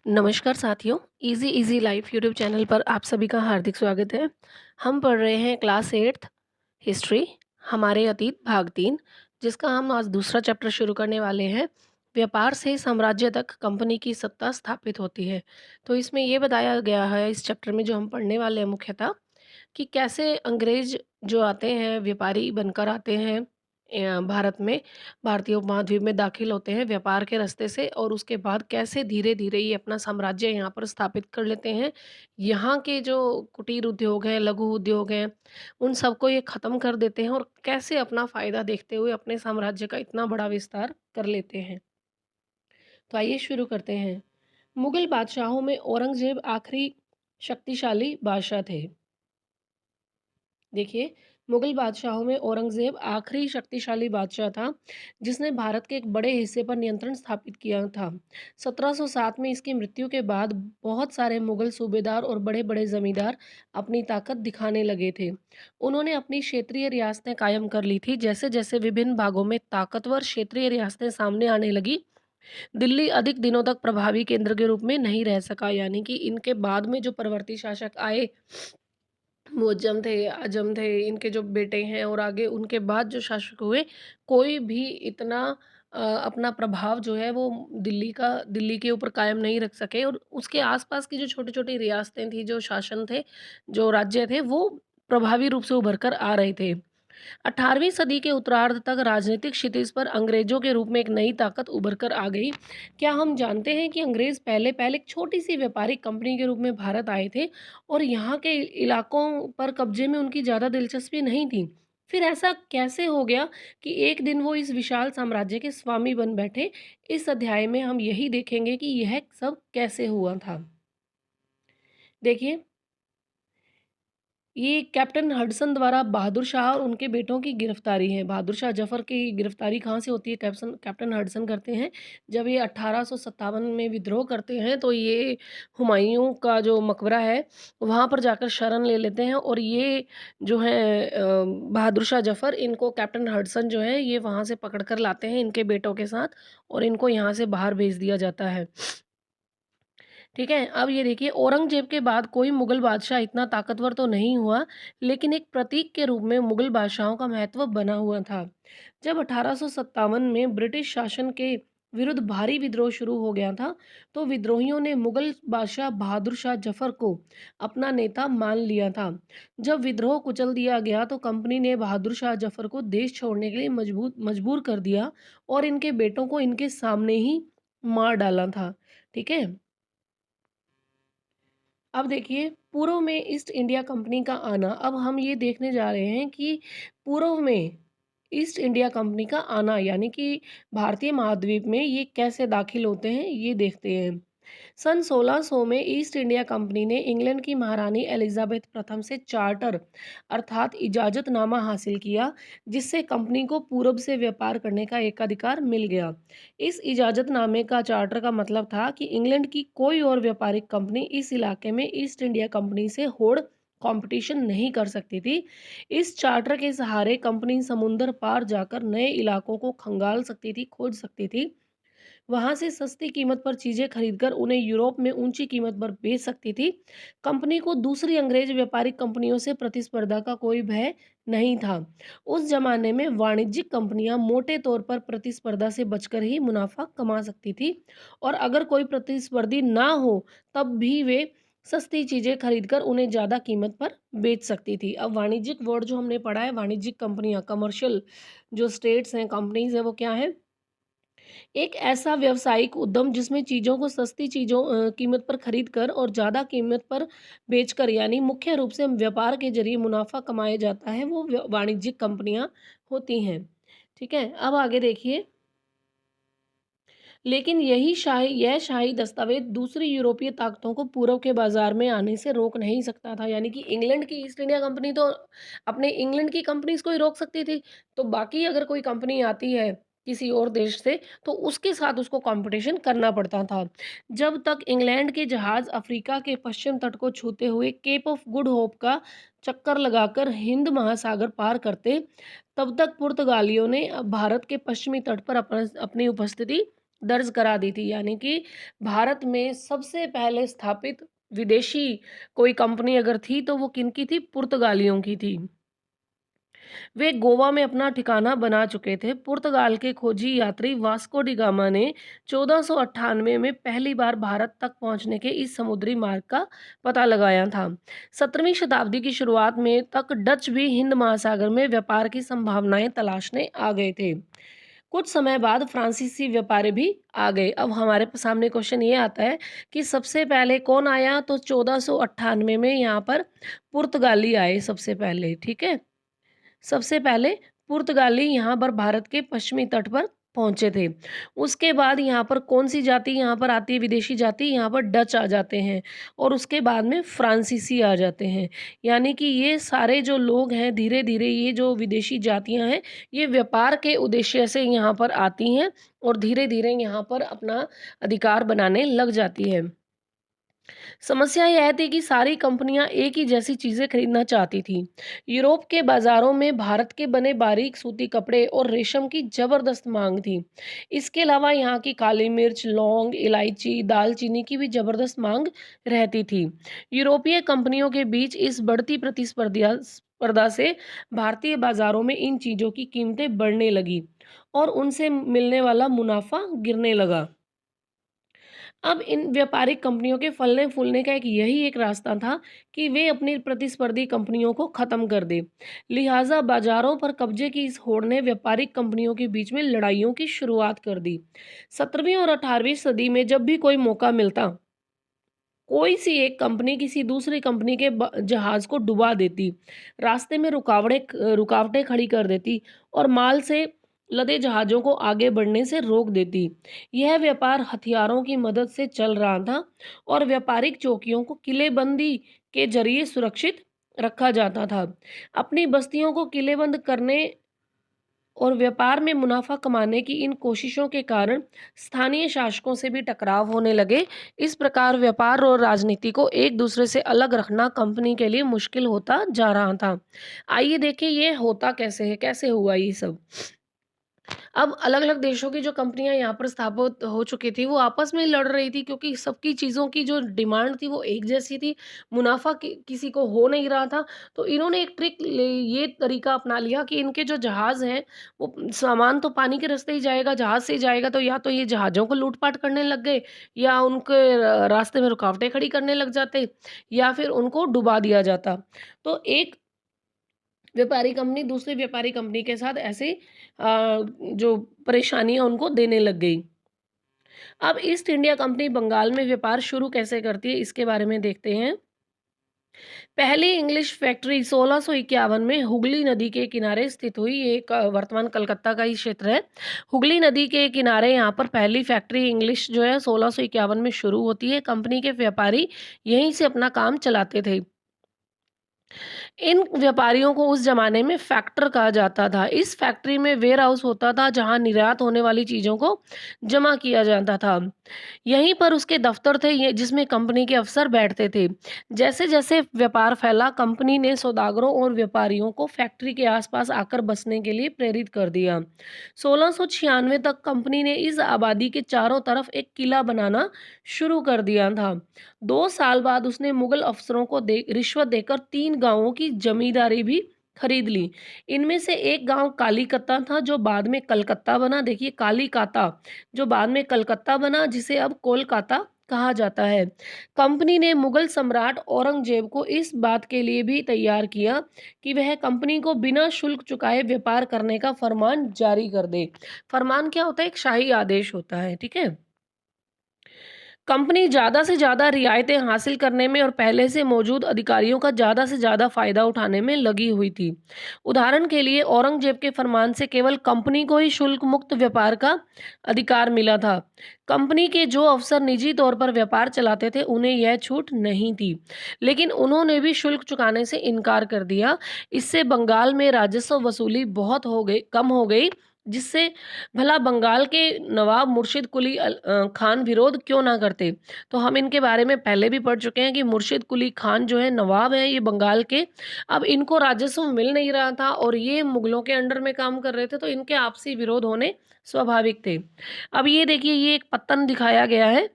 नमस्कार साथियों, easy easy life YouTube channel पर आप सभी का हार्दिक स्वागत है। हम पढ़ रहे हैं क्लास 8th हिस्ट्री, हमारे अतीत भाग 3, जिसका हम आज दूसरा चैप्टर शुरू करने वाले हैं। व्यापार से साम्राज्य तक कंपनी की सत्ता स्थापित होती है। तो इसमें ये बताया गया है, इस चैप्टर में जो हम पढ़ने वाले हैं मुख्यतः, कि कैसे अंग्रेज जो आते हैं, व्यापारी बनकर आते हैं भारत में, भारतीय उपमहाद्वीप में दाखिल होते हैं व्यापार के रास्ते से, और उसके बाद कैसे धीरे-धीरे ये अपना साम्राज्य यहाँ पर स्थापित कर लेते हैं। यहाँ के जो कुटीर उद्योग हैं, लघु उद्योग हैं, उन सबको ये ख़त्म कर देते हैं और कैसे अपना फ़ायदा देखते हुए अपने साम्राज्य का इतना बड़ा विस्तार कर लेते हैं। तो आइए शुरू करते हैं। मुग़ल बादशाहों में औरंगज़ेब आखिरी शक्तिशाली बादशाह थे। देखिए, मुग़ल बादशाहों में औरंगज़ेब आखिरी शक्तिशाली बादशाह था, जिसने भारत के एक बड़े हिस्से पर नियंत्रण स्थापित किया था। 1707 में इसकी मृत्यु के बाद बहुत सारे मुग़ल सूबेदार और बड़े-बड़े ज़मींदार अपनी ताकत दिखाने लगे थे। उन्होंने अपनी क्षेत्रीय रियासतें कायम कर ली थी। जैसे-जैसे विभिन्न भागों में ताकतवर क्षेत्रीय रियासतें सामने आने लगी, दिल्ली अधिक दिनों तक प्रभावी केंद्र के रूप में नहीं रह सका। यानी कि इनके बाद में जो परवर्ती शासक आए, मुअज्जम थे, आजम थे, इनके जो बेटे हैं और आगे उनके बाद जो शासक हुए, कोई भी इतना अपना प्रभाव जो है वो दिल्ली के ऊपर कायम नहीं रख सके, और उसके आस-पास की जो छोटी-छोटी रियासतें थी, जो शासन थे, जो राज्य थे, वो प्रभावी रूप से उभर कर आ रहे थे। 18वीं सदी के उत्तरार्ध तक राजनीतिक क्षितिज पर अंग्रेजों के रूप में एक नई ताकत उभर कर आ गई। क्या हम जानते हैं कि अंग्रेज पहले-पहले एक छोटी-सी व्यापारिक कंपनी के रूप में भारत आए थे और यहाँ के इलाकों पर कब्जे में उनकी ज़्यादा दिलचस्पी नहीं थी। फिर ऐसा कैसे हो गया कि एक दिन वो इस विशाल साम्राज्य के स्वामी बन बैठे? इस अध्याय में हम यही देखेंगे कि यह सब कैसे हुआ था। देखिए, ये कैप्टन हडसन द्वारा बहादुर शाह और उनके बेटों की गिरफ्तारी है। बहादुर शाह जफ़र की गिरफ्तारी कहाँ से होती है? कैप्सन कैप्टन हडसन करते हैं। जब ये 1857 में विद्रोह करते हैं, तो ये हुमायूँ का जो मकबरा है, वहाँ पर जाकर शरण ले लेते हैं, और ये जो है बहादुर शाह जफ़र, इनको कैप्टन हडसन जो है, ये वहाँ से पकड़ कर लाते हैं इनके बेटों के साथ, और इनको यहाँ से बाहर भेज दिया जाता है। ठीक है, अब ये देखिए, औरंगज़ेब के बाद कोई मुग़ल बादशाह इतना ताकतवर तो नहीं हुआ, लेकिन एक प्रतीक के रूप में मुग़ल बादशाहों का महत्व बना हुआ था। जब 1857 में ब्रिटिश शासन के विरुद्ध भारी विद्रोह शुरू हो गया था, तो विद्रोहियों ने मुग़ल बादशाह बहादुर शाह जफ़र को अपना नेता मान लिया था। जब विद्रोह कुचल दिया गया, तो कंपनी ने बहादुर शाह जफ़र को देश छोड़ने के लिए मजबूर कर दिया और इनके बेटों को इनके सामने ही मार डाला था। ठीक है? अब देखिए, पूर्व में ईस्ट इंडिया कंपनी का आना। अब हम ये देखने जा रहे हैं कि पूर्व में ईस्ट इंडिया कंपनी का आना, यानी कि भारतीय महाद्वीप में ये कैसे दाखिल होते हैं, ये देखते हैं। सन 1600 में ईस्ट इंडिया कंपनी ने इंग्लैंड की महारानी एलिजाबेथ प्रथम से चार्टर अर्थात इजाज़तनामा हासिल किया, जिससे कंपनी को पूरब से व्यापार करने का एकाधिकार मिल गया। इस इजाज़तनामे का चार्टर का मतलब था कि इंग्लैंड की कोई और व्यापारिक कंपनी इस इलाके में ईस्ट इंडिया कंपनी से होड़ कंपटीशन नहीं कर सकती थी। इस चार्टर के सहारे कंपनी समुंदर पार जाकर नए इलाकों को खंगाल सकती थी, खोज सकती थी। वहाँ से सस्ती कीमत पर चीज़ें खरीदकर उन्हें यूरोप में ऊँची कीमत पर बेच सकती थी। कंपनी को दूसरी अंग्रेज़ व्यापारिक कंपनियों से प्रतिस्पर्धा का कोई भय नहीं था। उस ज़माने में वाणिज्यिक कंपनियाँ मोटे तौर पर प्रतिस्पर्धा से बचकर ही मुनाफ़ा कमा सकती थी, और अगर कोई प्रतिस्पर्धी ना हो, तब भी वे सस्ती चीज़ें खरीदकर उन्हें ज़्यादा कीमत पर बेच सकती थी। अब वाणिज्यिक वर्ड जो हमने पढ़ा है, वाणिज्यिक कंपनियाँ, कमर्शियल जो स्टेट्स हैं, कंपनीज़ हैं, वो क्या हैं? एक ऐसा व्यावसायिक उद्यम जिसमें चीज़ों को सस्ती कीमत पर खरीद कर और ज़्यादा कीमत पर बेचकर, यानी मुख्य रूप से व्यापार के ज़रिए मुनाफ़ा कमाया जाता है, वो वाणिज्यिक कंपनियाँ होती हैं। ठीक है? अब आगे देखिए, लेकिन यह शाही दस्तावेज़ दूसरी यूरोपीय ताकतों को पूर्व के बाज़ार में आने से रोक नहीं सकता था। यानी कि इंग्लैंड की ईस्ट इंडिया कंपनी तो अपने इंग्लैंड की कंपनीज़ को ही रोक सकती थी। तो बाकी अगर कोई कंपनी आती है किसी और देश से, तो उसके साथ उसको कॉम्पिटिशन करना पड़ता था। जब तक इंग्लैंड के जहाज़ अफ्रीका के पश्चिम तट को छूते हुए केप ऑफ गुड होप का चक्कर लगाकर हिंद महासागर पार करते, तब तक पुर्तगालियों ने भारत के पश्चिमी तट पर अपनी उपस्थिति दर्ज करा दी थी। यानी कि भारत में सबसे पहले स्थापित विदेशी कोई कंपनी अगर थी तो वो किनकी थी? पुर्तगालियों की थी। वे गोवा में अपना ठिकाना बना चुके थे। पुर्तगाल के खोजी यात्री वास्को डी गामा ने 1498 में पहली बार भारत तक पहुंचने के इस समुद्री मार्ग का पता लगाया था। 17वीं शताब्दी की शुरुआत में तक डच भी हिंद महासागर में व्यापार की संभावनाएं तलाशने आ गए थे। कुछ समय बाद फ्रांसीसी व्यापारी भी आ गए। अब हमारे सामने क्वेश्चन ये आता है कि सबसे पहले कौन आया? तो 1498 में यहाँ पर पुर्तगाली आए सबसे पहले, ठीक है। सबसे पहले पुर्तगाली यहाँ पर भारत के पश्चिमी तट पर पहुंचे थे। उसके बाद यहाँ पर कौन-सी जाति यहाँ पर आती है? विदेशी जाति, यहाँ पर डच आ जाते हैं और उसके बाद में फ्रांसीसी आ जाते हैं। यानी कि ये सारे जो लोग हैं, धीरे-धीरे ये जो विदेशी जातियाँ हैं, ये व्यापार के उद्देश्य से यहाँ पर आती हैं और धीरे-धीरे यहाँ पर अपना अधिकार बनाने लग जाती हैं। समस्या यह थी कि सारी कंपनियां एक ही जैसी चीजें खरीदना चाहती थीं। यूरोप के बाजारों में भारत के बने बारीक सूती कपड़े और रेशम की जबरदस्त मांग थी। इसके अलावा यहाँ की काली मिर्च, लौंग, इलायची, दालचीनी की भी जबरदस्त मांग रहती थी। यूरोपीय कंपनियों के बीच इस बढ़ती प्रतिस्पर्धा स्पर्धा से भारतीय बाजारों में इन चीजों की कीमतें बढ़ने लगी और उनसे मिलने वाला मुनाफा गिरने लगा। अब इन व्यापारिक कंपनियों के फलने-फूलने का यही एक रास्ता था कि वे अपनी प्रतिस्पर्धी कंपनियों को खत्म कर दें। लिहाजा बाजारों पर कब्जे की इस होड़ ने व्यापारिक कंपनियों के बीच में लड़ाइयों की शुरुआत कर दी। 17वीं और 18वीं सदी में जब भी कोई मौका मिलता, कोई सी एक कंपनी किसी दूसरी कंपनी के जहाज को डुबा देती, रास्ते में रुकावटें खड़ी कर देती और माल से लदे जहाज़ों को आगे बढ़ने से रोक देती। यह व्यापार हथियारों की मदद से चल रहा था और व्यापारिक चौकियों को किलेबंदी के जरिए सुरक्षित रखा जाता था। अपनी बस्तियों को किलेबंद करने और व्यापार में मुनाफा कमाने की इन कोशिशों के कारण स्थानीय शासकों से भी टकराव होने लगे। इस प्रकार व्यापार और राजनीति को एक दूसरे से अलग रखना कंपनी के लिए मुश्किल होता जा रहा था। आइए देखें ये होता कैसे है, कैसे हुआ ये सब। अब अलग-अलग देशों की जो कंपनियाँ यहाँ पर स्थापित हो चुकी थी, वो आपस में लड़ रही थी क्योंकि सबकी चीज़ों की जो डिमांड थी वो एक जैसी थी, मुनाफ़ा किसी को हो नहीं रहा था। तो इन्होंने एक ट्रिक ये तरीका अपना लिया कि इनके जो जहाज़ हैं, वो सामान तो पानी के रास्ते ही जाएगा, जहाज़ से ही जाएगा, तो या तो ये जहाज़ों को लूट-पाट करने लग गए या उनके रास्ते में रुकावटें खड़ी करने लग जाते या फिर उनको डुबा दिया जाता। तो एक व्यापारी कंपनी दूसरी व्यापारी कंपनी के साथ ऐसे जो परेशानियाँ उनको देने लग गई। अब ईस्ट इंडिया कंपनी बंगाल में व्यापार शुरू कैसे करती है, इसके बारे में देखते हैं। पहली इंग्लिश फैक्ट्री 1651 में हुगली नदी के किनारे स्थित हुई। ये वर्तमान कलकत्ता का ही क्षेत्र है। हुगली नदी के किनारे यहाँ पर पहली फैक्ट्री इंग्लिश जो है 1651 में शुरू होती है। कंपनी के व्यापारी यहीं से अपना काम चलाते थे। इन व्यापारियों को उस ज़माने में फैक्टर कहा जाता था। इस फैक्ट्री में वेयर हाउस होता था जहाँ निर्यात होने वाली चीज़ों को जमा किया जाता था। यहीं पर उसके दफ्तर थे ये जिसमें कंपनी के अफ़सर बैठते थे। जैसे-जैसे व्यापार फैला कंपनी ने सौदागरों और व्यापारियों को फैक्ट्री के आस-पास आकर बसने के लिए प्रेरित कर दिया। 1696 तक कंपनी ने इस आबादी के चारों तरफ एक किला बनाना शुरू कर दिया था। 2 साल बाद उसने मुगल अफ़सरों को रिश्वत देकर 3 गाँवों की ज़मींदारी भी खरीद ली। इनमें से एक गाँव कालीकता था जो बाद में कलकत्ता बना। देखिए कालीकाता जो बाद में कलकत्ता बना जिसे अब कोलकाता कहा जाता है। कंपनी ने मुगल सम्राट औरंगज़ेब को इस बात के लिए भी तैयार किया कि वह कंपनी को बिना शुल्क चुकाए व्यापार करने का फरमान जारी कर दे। फरमान क्या होता है? एक शाही आदेश होता है, ठीक है? कंपनी ज़्यादा से ज़्यादा रियायतें हासिल करने में और पहले से मौजूद अधिकारियों का ज़्यादा से ज़्यादा फ़ायदा उठाने में लगी हुई थी। उदाहरण के लिए औरंगज़ेब के फरमान से केवल कंपनी को ही शुल्क मुक्त व्यापार का अधिकार मिला था। कंपनी के जो अफ़सर निजी तौर पर व्यापार चलाते थे, उन्हें यह छूट नहीं थी। लेकिन उन्होंने भी शुल्क चुकाने से इनकार कर दिया। इससे बंगाल में राजस्व वसूली बहुत कम हो गई जिससे भला बंगाल के नवाब मुर्शिद कुली खान विरोध क्यों ना करते। तो हम इनके बारे में पहले भी पढ़ चुके हैं कि मुर्शिद कुली खान जो है नवाब है ये बंगाल के। अब इनको राजस्व मिल नहीं रहा था और ये मुगलों के अंडर में काम कर रहे थे, तो इनके आपसी विरोध होने स्वाभाविक थे। अब ये देखिए ये एक पत्तन दिखाया गया है।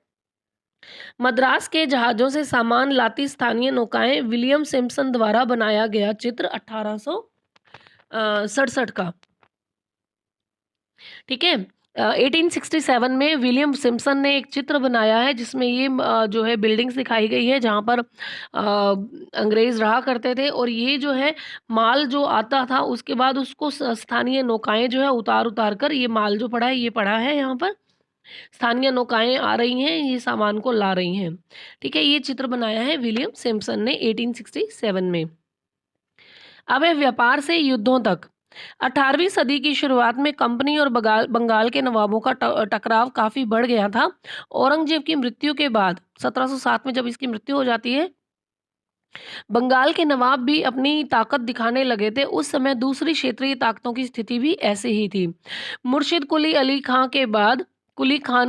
मद्रास के जहाजों से सामान लाती स्थानीय नौकाएं, विलियम सिम्पसन द्वारा बनाया गया चित्र 1867 का। ठीक है। 1867 में विलियम सिम्पसन ने एक चित्र बनाया है जिसमें ये जो है बिल्डिंग्स दिखाई गई है जहाँ पर अंग्रेज रहा करते थे, और ये जो है माल जो आता था उसके बाद उसको स्थानीय नौकाएं जो है उतार उतार कर, ये माल जो पड़ा है ये पड़ा है यहाँ पर, स्थानीय नौकाएं आ रही हैं, ये सामान को ला रही हैं। ठीक है, ये चित्र बनाया है विलियम सिम्पसन ने 1867 में। अब है व्यापार से युद्धों तक। 18वीं सदी की शुरुआत में कंपनी और बंगाल के नवाबों का टकराव काफी बढ़ गया था। औरंगजेब की मृत्यु के बाद 1707 में जब इसकी मृत्यु हो जाती है, बंगाल के नवाब भी अपनी ताकत दिखाने लगे थे। उस समय दूसरी क्षेत्रीय ताकतों की स्थिति भी ऐसे ही थी। मुर्शिद कुली खान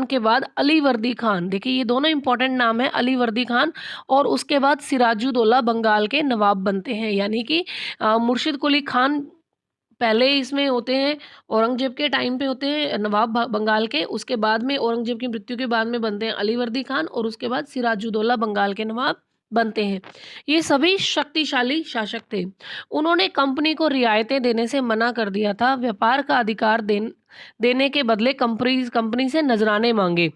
के बाद अली वर्दी खान, देखिए ये दोनों इंपॉर्टेंट नाम है, अली वर्दी खान और उसके बाद सिराजुद्दौला बंगाल के नवाब बनते हैं। यानी कि मुर्शिद कुली खान पहले इसमें होते हैं, औरंगजेब के टाइम पे होते हैं नवाब बंगाल के, उसके बाद में औरंगजेब की मृत्यु के बाद में बनते हैं अली वर्दी खान और उसके बाद सिराजुद्दौला बंगाल के नवाब बनते हैं। ये सभी शक्तिशाली शासक थे। उन्होंने कंपनी को रियायतें देने से मना कर दिया था। व्यापार का अधिकार देने के बदले कंपनी से नजराने मांगे।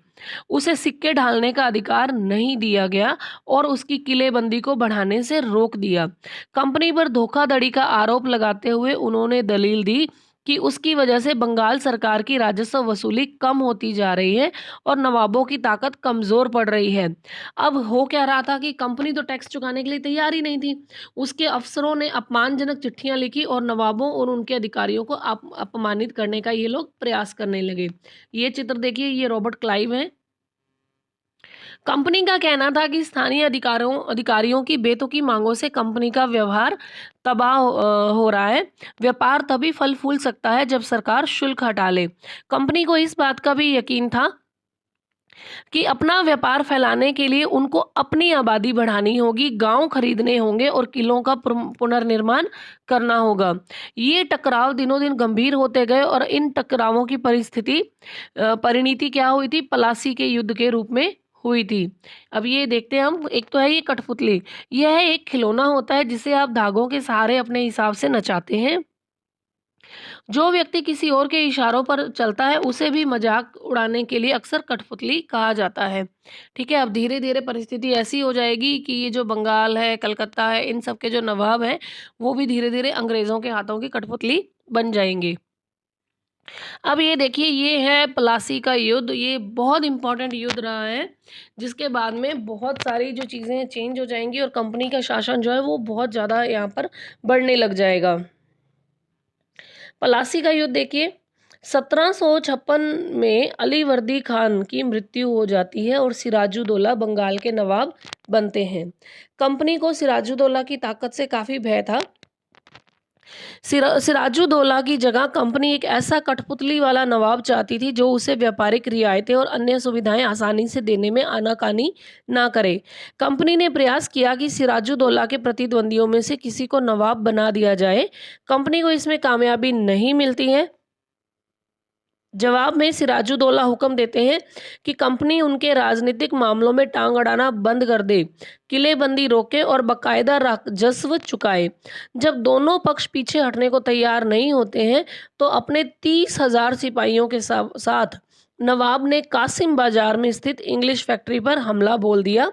उसे सिक्के ढालने का अधिकार नहीं दिया गया और उसकी किलेबंदी को बढ़ाने से रोक दिया। कंपनी पर धोखाधड़ी का आरोप लगाते हुए उन्होंने दलील दी कि उसकी वजह से बंगाल सरकार की राजस्व वसूली कम होती जा रही है और नवाबों की ताकत कमजोर पड़ रही है। अब हो क्या रहा था कि कंपनी तो टैक्स चुकाने के लिए तैयार ही नहीं थी। उसके अफसरों ने अपमानजनक चिट्ठियां लिखी और नवाबों और उनके अधिकारियों को अपमानित करने का ये लोग प्रयास करने लगे। ये चित्र देखिए, ये रॉबर्ट क्लाइव है। कंपनी का कहना था कि स्थानीय अधिकारियों की बेतुकी मांगों से कंपनी का व्यवहार तबाह हो रहा है। व्यापार तभी फल फूल सकता है जब सरकार शुल्क हटा ले। कंपनी को इस बात का भी यकीन था कि अपना व्यापार फैलाने के लिए उनको अपनी आबादी बढ़ानी होगी, गांव खरीदने होंगे और किलों का पुनर्निर्माण करना होगा। ये टकराव दिनों दिन गंभीर होते गए और इन टकरावों की परिणति क्या हुई थी? प्लासी के युद्ध के रूप में हुई थी। अब ये देखते हैं हम, एक तो है ये कठपुतली, यह एक खिलौना होता है जिसे आप धागों के सहारे अपने हिसाब से नचाते हैं। जो व्यक्ति किसी और के इशारों पर चलता है उसे भी मजाक उड़ाने के लिए अक्सर कठपुतली कहा जाता है। ठीक है, अब धीरे धीरे परिस्थिति ऐसी हो जाएगी कि ये जो बंगाल है, कलकत्ता है, इन सब के जो नवाब हैं वो भी धीरे धीरे अंग्रेजों के हाथों की कठपुतली बन जाएंगे। अब ये देखिए, ये है प्लासी का युद्ध। ये बहुत इंपॉर्टेंट युद्ध रहा है जिसके बाद में बहुत सारी जो चीज़ें चेंज हो जाएंगी और कंपनी का शासन जो है वो बहुत ज़्यादा यहाँ पर बढ़ने लग जाएगा। प्लासी का युद्ध देखिए, 1756 में अली वर्दी खान की मृत्यु हो जाती है और सिराजुद्दौला बंगाल के नवाब बनते हैं। कंपनी को सिराजुद्दौला की ताकत से काफी भय था। सिराजुद्दौला की जगह कंपनी एक ऐसा कठपुतली वाला नवाब चाहती थी जो उसे व्यापारिक रियायतें और अन्य सुविधाएं आसानी से देने में आनाकानी ना करे। कंपनी ने प्रयास किया कि सिराजुद्दौला के प्रतिद्वंदियों में से किसी को नवाब बना दिया जाए। कंपनी को इसमें कामयाबी नहीं मिलती है। जवाब में सिराजुद्दौला हुक्म देते हैं कि कंपनी उनके राजनीतिक मामलों में टांग अड़ाना बंद कर दे, किलेबंदी रोके और बकायदा राजस्व चुकाए। जब दोनों पक्ष पीछे हटने को तैयार नहीं होते हैं तो अपने 30,000 सिपाहियों के साथ नवाब ने कासिम बाजार में स्थित इंग्लिश फैक्ट्री पर हमला बोल दिया।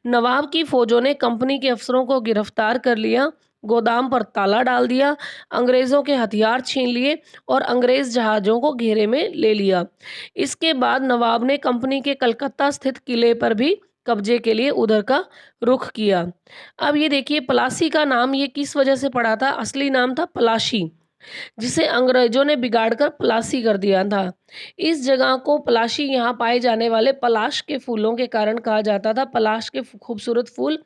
नवाब की फौजों ने कंपनी के अफसरों को गिरफ्तार कर लिया, गोदाम पर ताला डाल दिया, अंग्रेजों के हथियार छीन लिए और अंग्रेज जहाज़ों को घेरे में ले लिया। इसके बाद नवाब ने कंपनी के कलकत्ता स्थित किले पर भी कब्जे के लिए उधर का रुख किया। अब ये देखिए, प्लासी का नाम ये किस वजह से पड़ा था? असली नाम था पलाशी, जिसे अंग्रेजों ने बिगाड़कर प्लासी कर दिया था। इस जगह को पलाशी यहाँ पाए जाने वाले पलाश के फूलों के कारण कहा जाता था। पलाश के खूबसूरत फूल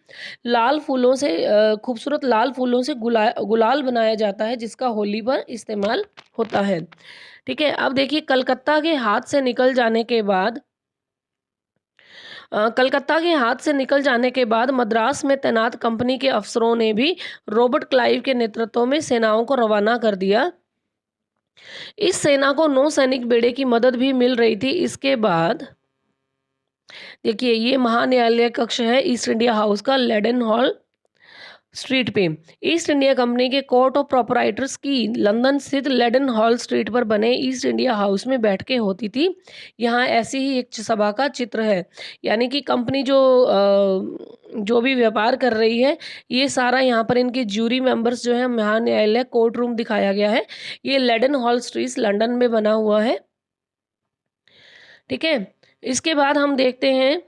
खूबसूरत लाल फूलों से गुलाल बनाया जाता है जिसका होली पर इस्तेमाल होता है। ठीक है, अब देखिए कलकत्ता के हाथ से निकल जाने के बाद कलकत्ता के हाथ से निकल जाने के बाद मद्रास में तैनात कंपनी के अफसरों ने भी रॉबर्ट क्लाइव के नेतृत्व में सेनाओं को रवाना कर दिया। इस सेना को नौसैनिक बेड़े की मदद भी मिल रही थी। इसके बाद देखिए ये महान्यायालय कक्ष है ईस्ट इंडिया हाउस का, लेडन हॉल स्ट्रीट पे। ईस्ट इंडिया कंपनी के कोर्ट ऑफ प्रोपराइटर्स की लंदन स्थित लेडन हॉल स्ट्रीट पर बने ईस्ट इंडिया हाउस में बैठकें होती थी। यहाँ ऐसी ही एक सभा का चित्र है, यानी कि कंपनी जो भी व्यापार कर रही है, ये सारा यहाँ पर इनके ज्यूरी मेंबर्स जो है, महान्यायालय कोर्ट रूम दिखाया गया है। ये लेडन हॉल स्ट्रीट लंदन में बना हुआ है। ठीक है, इसके बाद हम देखते हैं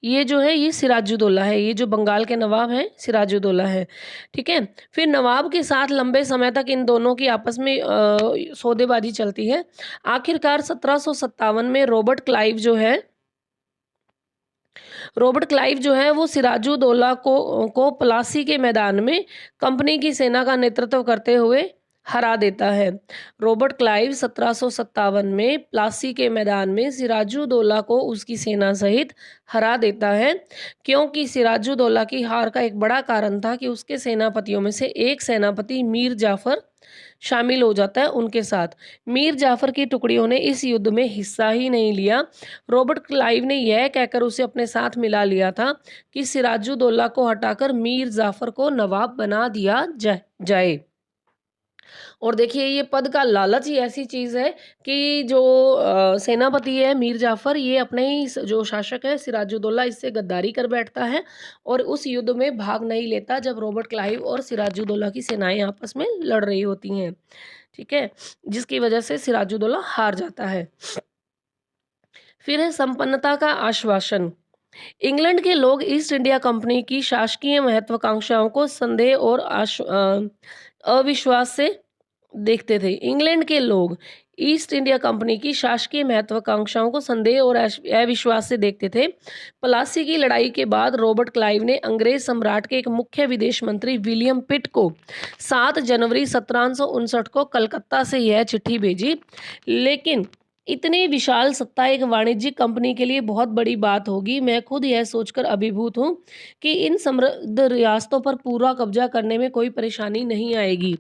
ये जो है ये सिराजुद्दौला है, ये जो बंगाल के नवाब हैं सिराजुद्दौला है। ठीक है, फिर नवाब के साथ लंबे समय तक इन दोनों की आपस में सौदेबाजी चलती है। आखिरकार 1757 में रॉबर्ट क्लाइव जो है वो सिराजुद्दौला को प्लासी के मैदान में कंपनी की सेना का नेतृत्व करते हुए हरा देता है। रॉबर्ट क्लाइव 1757 में प्लासी के मैदान में सिराजुद्दौला को उसकी सेना सहित हरा देता है, क्योंकि सिराजुद्दौला की हार का एक बड़ा कारण था कि उसके सेनापतियों में से एक सेनापति मीर जाफर शामिल हो जाता है उनके साथ। मीर जाफर की टुकड़ियों ने इस युद्ध में हिस्सा ही नहीं लिया। रॉबर्ट क्लाइव ने यह कहकर उसे अपने साथ मिला लिया था कि सिराजुद्दौला को हटाकर मीर जाफर को नवाब बना दिया जाए। और देखिए ये पद का लालच ही ऐसी चीज़ है कि जो सेनापति है मीर जाफर, ये अपने ही जो शासक है सिराजुद्दौला, इससे गद्दारी कर बैठता है और उस युद्ध में भाग नहीं लेता जब रॉबर्ट क्लाइव और सिराजुद्दौला की सेनाएं आपस में लड़ रही होती हैं। ठीक है, जिसकी वजह से सिराजुद्दौला हार जाता है। फिर है संपन्नता का आश्वासन। इंग्लैंड के लोग ईस्ट इंडिया कंपनी की शासकीय महत्वाकांक्षाओं को संदेह और अविश्वास से देखते थे। इंग्लैंड के लोग ईस्ट इंडिया कंपनी की शासकीय महत्वाकांक्षाओं को संदेह और अविश्वास से देखते थे। प्लासी की लड़ाई के बाद रॉबर्ट क्लाइव ने अंग्रेज सम्राट के एक मुख्य विदेश मंत्री विलियम पिट को 7 जनवरी 1759 को कलकत्ता से यह चिट्ठी भेजी। लेकिन इतनी विशाल सत्ता एक वाणिज्यिक कंपनी के लिए बहुत बड़ी बात होगी। मैं खुद यह सोचकर अभिभूत हूँ कि इन समृद्ध रियासतों पर पूरा कब्जा करने में कोई परेशानी नहीं आएगी।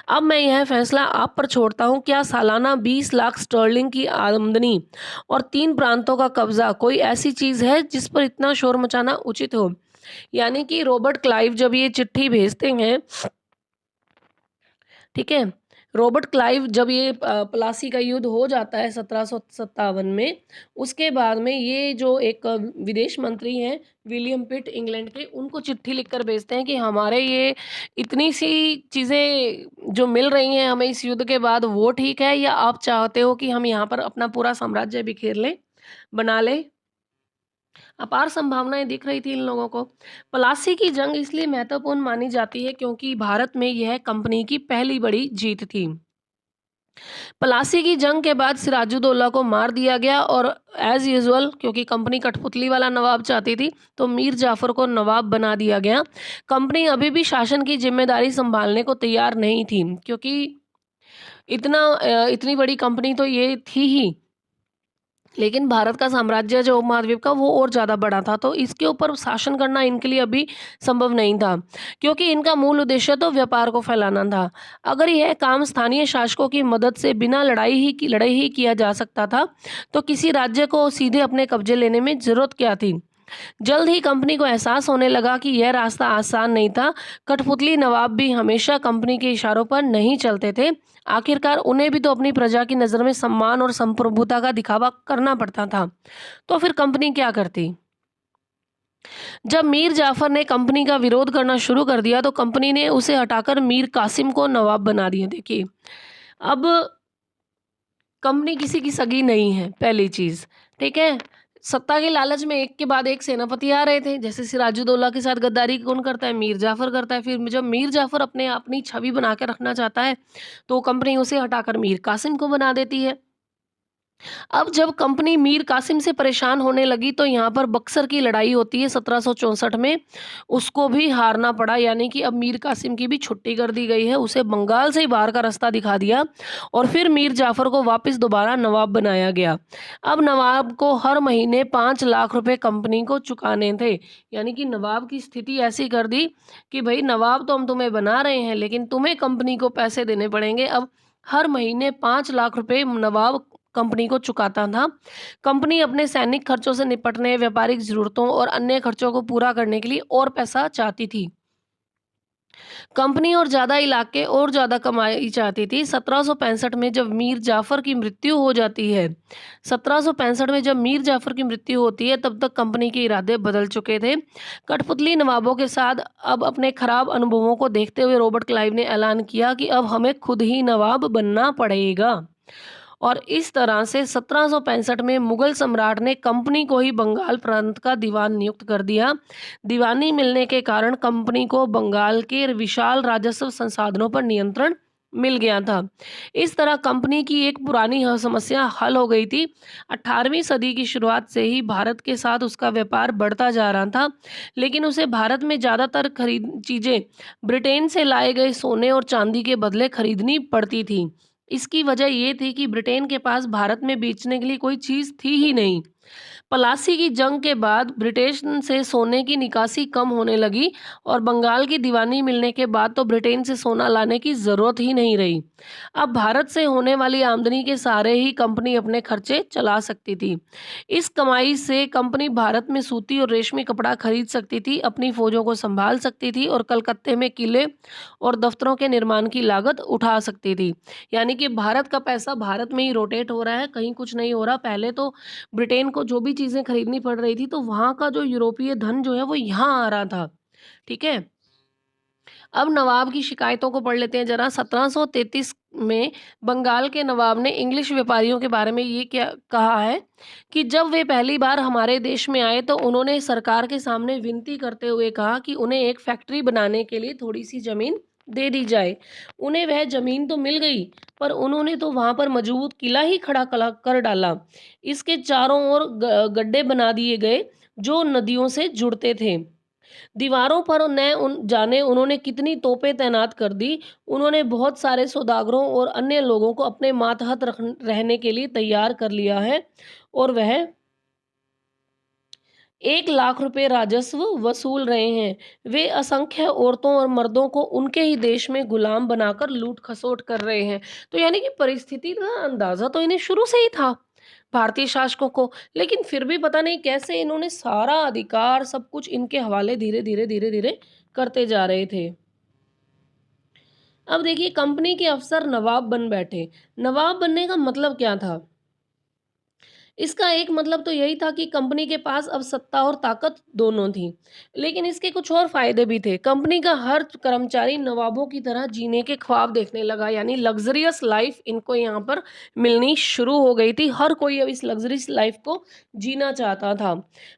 अब मैं यह फैसला आप पर छोड़ता हूँ। क्या सालाना 20 लाख स्टर्लिंग की आमदनी और 3 प्रांतों का कब्जा कोई ऐसी चीज़ है जिस पर इतना शोर मचाना उचित हो? यानी कि रॉबर्ट क्लाइव जब ये चिट्ठी भेजते हैं, ठीक है, रॉबर्ट क्लाइव जब ये प्लासी का युद्ध हो जाता है 1757 में, उसके बाद में ये जो एक विदेश मंत्री हैं विलियम पिट इंग्लैंड के, उनको चिट्ठी लिखकर भेजते हैं कि हमारे ये इतनी सी चीज़ें जो मिल रही हैं हमें इस युद्ध के बाद, वो ठीक है या आप चाहते हो कि हम यहाँ पर अपना पूरा साम्राज्य बिखेर लें, बना लें? अपार संभावनाएं दिख रही थी इन लोगों को। प्लासी की जंग इसलिए महत्वपूर्ण मानी जाती है क्योंकि भारत में यह कंपनी की पहली बड़ी जीत थी। प्लासी की जंग के बाद सिराजुद्दौला को मार दिया गया और एज यूजुअल, क्योंकि कंपनी कठपुतली वाला नवाब चाहती थी, तो मीर जाफर को नवाब बना दिया गया। कंपनी अभी भी शासन की जिम्मेदारी संभालने को तैयार नहीं थी, क्योंकि इतनी बड़ी कंपनी तो ये थी ही, लेकिन भारत का साम्राज्य जो उपमहाद्वीप का वो और ज़्यादा बड़ा था, तो इसके ऊपर शासन करना इनके लिए अभी संभव नहीं था, क्योंकि इनका मूल उद्देश्य तो व्यापार को फैलाना था। अगर यह काम स्थानीय शासकों की मदद से बिना लड़ाई ही किया जा सकता था, तो किसी राज्य को सीधे अपने कब्जे लेने में जरूरत क्या थी। जल्द ही कंपनी को एहसास होने लगा कि यह रास्ता आसान नहीं था। कठपुतली नवाब भी हमेशा कंपनी के इशारों पर नहीं चलते थे। आखिरकार उन्हें भी तो अपनी प्रजा की नज़र में सम्मान और संप्रभुता का दिखावा करना पड़ता था। तो फिर कंपनी क्या करती? जब मीर जाफर ने कंपनी का विरोध करना शुरू कर दिया, तो कंपनी ने उसे हटाकर मीर कासिम को नवाब बना दिया। देखिए, अब कंपनी किसी की सगी नहीं है, पहली चीज। ठीक है, सत्ता के लालच में एक के बाद एक सेनापति आ रहे थे। जैसे सिराजुद्दौला के साथ गद्दारी कौन करता है? मीर जाफर करता है। फिर जब मीर जाफर अपनी छवि बना के रखना चाहता है, तो कंपनी उसे हटाकर मीर कासिम को बना देती है। अब जब कंपनी मीर कासिम से परेशान होने लगी तो यहाँ पर बक्सर की लड़ाई होती है 1764 में, उसको भी हारना पड़ा, यानी कि अब मीर कासिम की भी छुट्टी कर दी गई है, उसे बंगाल से ही बाहर का रास्ता दिखा दिया और फिर मीर जाफर को वापस दोबारा नवाब बनाया गया। अब नवाब को हर महीने 5 लाख रुपए कंपनी को चुकाने थे, यानी कि नवाब की स्थिति ऐसी कर दी कि भाई नवाब तो हम तुम्हें बना रहे हैं लेकिन तुम्हें कंपनी को पैसे देने पड़ेंगे। अब हर महीने 5 लाख रुपए नवाब कंपनी को चुकाता था। कंपनी अपने सैनिक खर्चों से निपटने, व्यापारिक ज़रूरतों और अन्य खर्चों को पूरा करने के लिए और पैसा चाहती थी। कंपनी और ज़्यादा इलाके और ज़्यादा कमाई चाहती थी। 1765 में जब मीर जाफ़र की मृत्यु हो जाती है 1765 में जब मीर जाफ़र की मृत्यु होती है तब तक कंपनी के इरादे बदल चुके थे। कठपुतली नवाबों के साथ अब अपने खराब अनुभवों को देखते हुए रॉबर्ट क्लाइव ने ऐलान किया कि अब हमें खुद ही नवाब बनना पड़ेगा। और इस तरह से 1765 में मुगल सम्राट ने कंपनी को ही बंगाल प्रांत का दीवान नियुक्त कर दिया। दीवानी मिलने के कारण कंपनी को बंगाल के विशाल राजस्व संसाधनों पर नियंत्रण मिल गया था। इस तरह कंपनी की एक पुरानी समस्या हल हो गई थी। 18वीं सदी की शुरुआत से ही भारत के साथ उसका व्यापार बढ़ता जा रहा था, लेकिन उसे भारत में ज़्यादातर खरीद चीज़ें ब्रिटेन से लाए गए सोने और चांदी के बदले खरीदनी पड़ती थी। इसकी वजह ये थी कि ब्रिटेन के पास भारत में बेचने के लिए कोई चीज़ थी ही नहीं। प्लासी की जंग के बाद ब्रिटेन से सोने की निकासी कम होने लगी और बंगाल की दीवानी मिलने के बाद तो ब्रिटेन से सोना लाने की ज़रूरत ही नहीं रही। अब भारत से होने वाली आमदनी के सहारे ही कंपनी अपने खर्चे चला सकती थी। इस कमाई से कंपनी भारत में सूती और रेशमी कपड़ा खरीद सकती थी, अपनी फौजों को संभाल सकती थी और कलकत्ते में किले और दफ्तरों के निर्माण की लागत उठा सकती थी। यानी कि भारत का पैसा भारत में ही रोटेट हो रहा है, कहीं कुछ नहीं हो रहा। पहले तो ब्रिटेन को जो भी चीज़ें खरीदनी पड़ रही थी तो वहाँ का जो यूरोपीय धन जो है वो यहाँ आ रहा था। ठीक है? अब नवाब की शिकायतों को पढ़ लेते हैं जरा। 1733 में बंगाल के नवाब ने इंग्लिश व्यापारियों के बारे में ये क्या कहा है कि जब वे पहली बार हमारे देश में आए तो उन्होंने सरकार के सामने विनती करते हुए कहा कि उन्हें एक फैक्ट्री बनाने के लिए थोड़ी सी ज़मीन दे दी जाए। उन्हें वह ज़मीन तो मिल गई, पर उन्होंने तो वहाँ पर मजबूत किला ही खड़ा कर डाला। इसके चारों ओर गड्ढे बना दिए गए जो नदियों से जुड़ते थे। दीवारों पर न उन जाने उन्होंने कितनी तोपें तैनात कर दी। उन्होंने बहुत सारे सौदागरों और अन्य लोगों को अपने मातहत रहने के लिए तैयार कर लिया है और वह 1 लाख रुपए राजस्व वसूल रहे हैं। वे असंख्य औरतों और मर्दों को उनके ही देश में गुलाम बनाकर लूट खसोट कर रहे हैं। तो यानी कि परिस्थिति का अंदाजा तो इन्हें शुरू से ही था, भारतीय शासकों को, लेकिन फिर भी पता नहीं कैसे इन्होंने सारा अधिकार सब कुछ इनके हवाले धीरे धीरे धीरे धीरे करते जा रहे थे। अब देखिए कंपनी के अफसर नवाब बन बैठे। नवाब बनने का मतलब क्या था? इसका एक मतलब तो यही था कि कंपनी के पास अब सत्ता और ताकत दोनों थी, लेकिन इसके कुछ और फायदे भी थे। कंपनी का हर कर्मचारी नवाबों की तरह जीने के ख्वाब देखने लगा, यानी लग्जरियस लाइफ इनको यहाँ पर मिलनी शुरू हो गई थी। हर कोई अब इस लग्जरियस लाइफ को जीना चाहता था।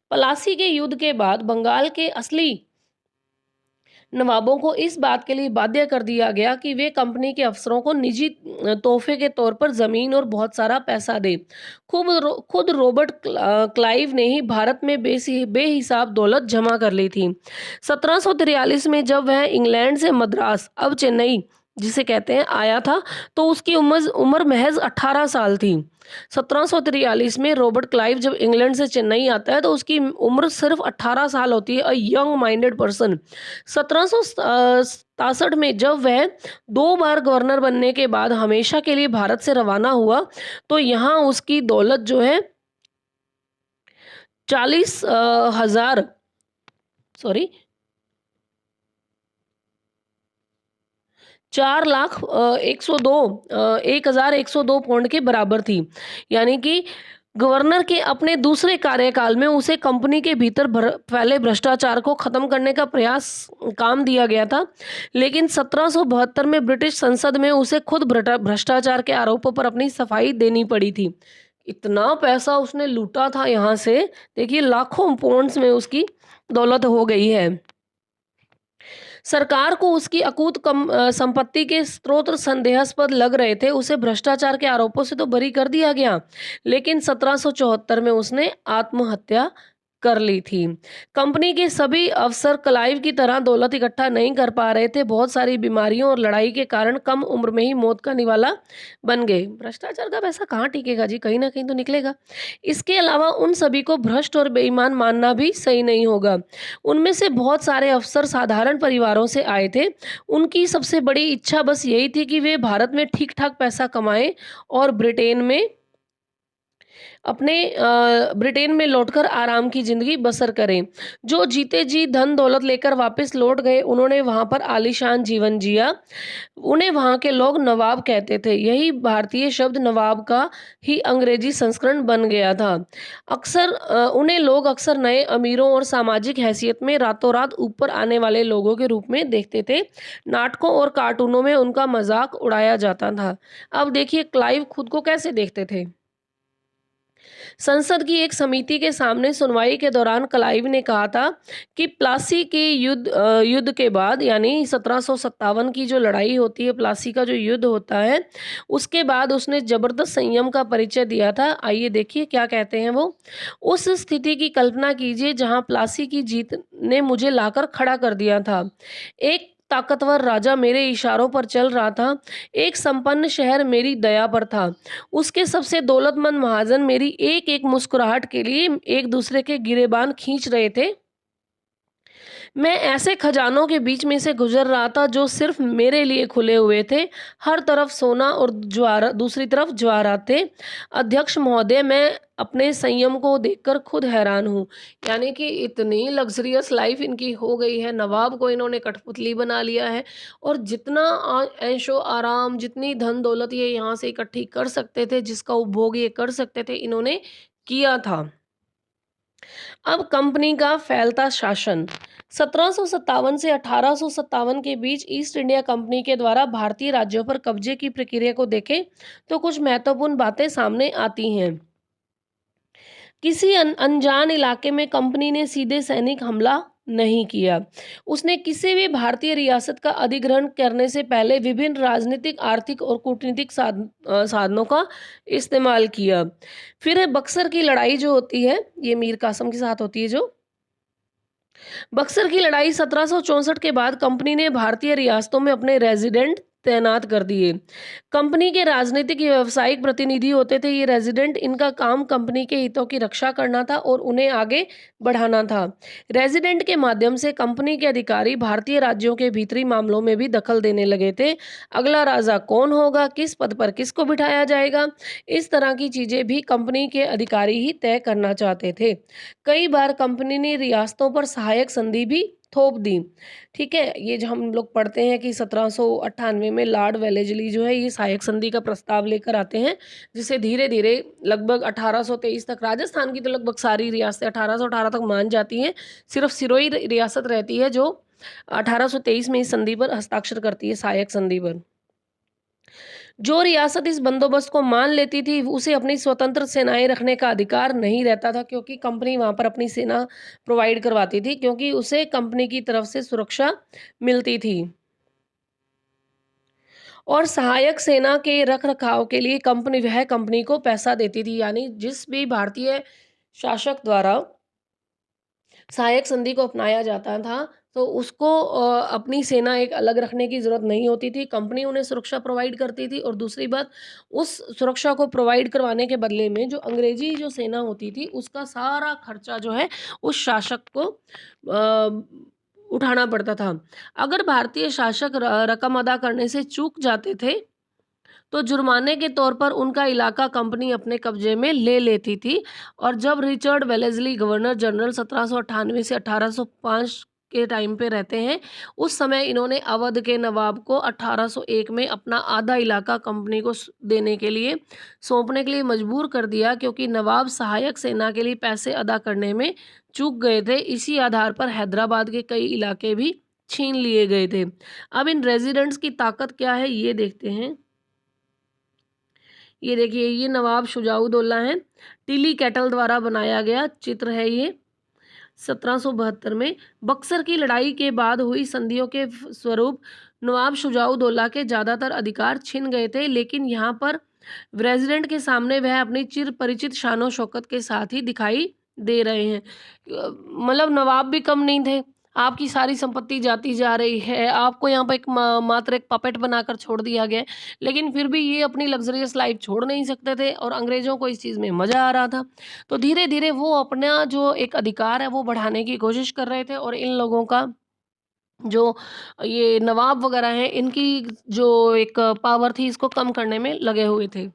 प्लासी के युद्ध के बाद बंगाल के असली नवाबों को इस बात के लिए बाध्य कर दिया गया कि वे कंपनी के अफसरों को निजी तोहफे के तौर पर जमीन और बहुत सारा पैसा दे। खुद रॉबर्ट क्लाइव ने ही भारत में बेहिसाब दौलत जमा कर ली थी। 1743 में जब वह इंग्लैंड से मद्रास, अब चेन्नई जिसे कहते हैं, आया था तो उसकी उम्र उम्र महज 18 साल थी। 1743 में रॉबर्ट क्लाइव जब इंग्लैंड से चेन्नई आता है तो उसकी उम्र सिर्फ 18 साल होती है। A young minded person. 1767 में जब वह 2 बार गवर्नर बनने के बाद हमेशा के लिए भारत से रवाना हुआ तो यहाँ उसकी दौलत जो है 40,000 सॉरी 4,102 पौंड के बराबर थी। यानी कि गवर्नर के अपने दूसरे कार्यकाल में उसे कंपनी के भीतर फैले भ्रष्टाचार को खत्म करने का प्रयास काम दिया गया था, लेकिन 1772 में ब्रिटिश संसद में उसे खुद भ्रष्टाचार के आरोपों पर अपनी सफाई देनी पड़ी थी। इतना पैसा उसने लूटा था यहाँ से, देखिए लाखों पौंड्स में उसकी दौलत हो गई है। सरकार को उसकी अकूत संपत्ति के स्रोत संदेहास्पद लग रहे थे, उसे भ्रष्टाचार के आरोपों से तो बरी कर दिया गया, लेकिन 1774 में उसने आत्महत्या कर ली थी। कंपनी के सभी अफसर क्लाइव की तरह दौलत इकट्ठा नहीं कर पा रहे थे। बहुत सारी बीमारियों और लड़ाई के कारण कम उम्र में ही मौत का निवाला बन गए। भ्रष्टाचार का पैसा कहाँ टिकेगा जी, कहीं ना कहीं तो निकलेगा। इसके अलावा उन सभी को भ्रष्ट और बेईमान मानना भी सही नहीं होगा। उनमें से बहुत सारे अफसर साधारण परिवारों से आए थे। उनकी सबसे बड़ी इच्छा बस यही थी कि वे भारत में ठीक ठाक पैसा कमाएं और ब्रिटेन में लौटकर आराम की जिंदगी बसर करें। जो जीते जी धन दौलत लेकर वापस लौट गए, उन्होंने वहां पर आलीशान जीवन जिया। उन्हें वहां के लोग नवाब कहते थे। यही भारतीय शब्द नवाब का ही अंग्रेजी संस्करण बन गया था। उन्हें लोग अक्सर नए अमीरों और सामाजिक हैसियत में रातों रात ऊपर आने वाले लोगों के रूप में देखते थे। नाटकों और कार्टूनों में उनका मजाक उड़ाया जाता था। अब देखिए क्लाइव खुद को कैसे देखते थे। संसद की एक समिति के सामने सुनवाई के दौरान क्लाइव ने कहा था कि प्लासी के युद्ध के बाद, यानी 1757 की जो लड़ाई होती है, प्लासी का जो युद्ध होता है, उसके बाद उसने जबरदस्त संयम का परिचय दिया था। आइए देखिए क्या कहते हैं वो। उस स्थिति की कल्पना कीजिए जहां प्लासी की जीत ने मुझे लाकर खड़ा कर दिया था। एक ताकतवर राजा मेरे इशारों पर चल रहा था। एक संपन्न शहर मेरी दया पर था। उसके सबसे दौलतमंद महाजन मेरी एक एक मुस्कुराहट के लिए एक दूसरे के गिरेबान खींच रहे थे। मैं ऐसे खजानों के बीच में से गुजर रहा था जो सिर्फ मेरे लिए खुले हुए थे। हर तरफ सोना और ज्वार, दूसरी तरफ ज्वारात थे। अध्यक्ष महोदय, मैं अपने संयम को देखकर खुद हैरान हूँ। यानी कि इतनी लग्जरियस लाइफ इनकी हो गई है, नवाब को इन्होंने कठपुतली बना लिया है। और जितना ऐशो आराम, जितनी धन दौलत ये यहाँ से इकट्ठी कर सकते थे, जिसका उपभोग ये कर सकते थे, इन्होंने किया था। अब कंपनी का फैलता शासन। 1757 से 1857 के बीच ईस्ट इंडिया कंपनी के द्वारा भारतीय राज्यों पर कब्जे की प्रक्रिया को देखें तो कुछ महत्वपूर्ण बातें सामने आती हैं। किसी अनजान इलाके में कंपनी ने सीधे सैनिक हमला नहीं किया। उसने किसी भी भारतीय रियासत का अधिग्रहण करने से पहले विभिन्न राजनीतिक, आर्थिक और कूटनीतिक साधनों का इस्तेमाल किया। फिर है बक्सर की लड़ाई जो होती है, ये मीर कासिम के साथ होती है। जो बक्सर की लड़ाई 1764 के बाद कंपनी ने भारतीय रियासतों में अपने रेजिडेंट तैनात कर दिए। कंपनी के राजनीतिक या व्यावसायिक प्रतिनिधि होते थे ये रेजिडेंट। इनका काम कंपनी के हितों की रक्षा करना था और उन्हें आगे बढ़ाना था। रेजिडेंट के माध्यम से कंपनी के अधिकारी भारतीय राज्यों के भीतरी मामलों में भी दखल देने लगे थे। अगला राजा कौन होगा, किस पद पर किसको बिठाया जाएगा, इस तरह की चीजें भी कंपनी के अधिकारी ही तय करना चाहते थे। कई बार कंपनी ने रियासतों पर सहायक संधि भी थोप दी। ठीक है, ये जो हम लोग पढ़ते हैं कि 1798 में लॉर्ड वेलेस्ली जो है ये सहायक संधि का प्रस्ताव लेकर आते हैं, जिसे धीरे धीरे लगभग 1823 तक राजस्थान की तो लगभग सारी रियासतें 1818 तक मान जाती हैं। सिर्फ सिरोही रियासत रहती है जो 1823 में इस संधि पर हस्ताक्षर करती है, सहायक संधि पर। जो रियासत इस बंदोबस्त को मान लेती थी उसे अपनी स्वतंत्र सेनाएं रखने का अधिकार नहीं रहता था, क्योंकि कंपनी वहां पर अपनी सेना प्रोवाइड करवाती थी, क्योंकि उसे कंपनी की तरफ से सुरक्षा मिलती थी। और सहायक सेना के रख रखाव के लिए कंपनी को पैसा देती थी। यानी जिस भी भारतीय शासक द्वारा सहायक संधि को अपनाया जाता था तो उसको अपनी सेना एक अलग रखने की ज़रूरत नहीं होती थी। कंपनी उन्हें सुरक्षा प्रोवाइड करती थी और दूसरी बात, उस सुरक्षा को प्रोवाइड करवाने के बदले में जो अंग्रेजी जो सेना होती थी उसका सारा खर्चा जो है उस शासक को उठाना पड़ता था। अगर भारतीय शासक रकम अदा करने से चूक जाते थे तो जुर्माने के तौर पर उनका इलाका कंपनी अपने कब्जे में ले लेती थी। और जब रिचर्ड वेलेस्ली गवर्नर जनरल 1798 से 1805 के टाइम पे रहते हैं, उस समय इन्होंने अवध के नवाब को 1801 में अपना आधा इलाका कंपनी को देने के लिए सौंपने के लिए मजबूर कर दिया, क्योंकि नवाब सहायक सेना के लिए पैसे अदा करने में चूक गए थे। इसी आधार पर हैदराबाद के कई इलाके भी छीन लिए गए थे। अब इन रेजिडेंट्स की ताकत क्या है ये देखते हैं। ये देखिए, ये नवाब शुजाउद्दौला हैं। टिली कैटल द्वारा बनाया गया चित्र है ये। 1772 में बक्सर की लड़ाई के बाद हुई संधियों के स्वरूप नवाब शुजाउद्दौला के ज़्यादातर अधिकार छिन गए थे, लेकिन यहाँ पर रेजिडेंट के सामने वह अपनी चिर परिचित शानो शौकत के साथ ही दिखाई दे रहे हैं। मतलब नवाब भी कम नहीं थे, आपकी सारी संपत्ति जाती जा रही है, आपको यहाँ पर एक मात्र एक पपेट बनाकर छोड़ दिया गया है, लेकिन फिर भी ये अपनी लग्जरियस लाइफ छोड़ नहीं सकते थे और अंग्रेज़ों को इस चीज़ में मज़ा आ रहा था। तो धीरे-धीरे वो अपना जो एक अधिकार है वो बढ़ाने की कोशिश कर रहे थे और इन लोगों का जो ये नवाब वगैरह हैं, इनकी जो एक पावर थी इसको कम करने में लगे हुए थे।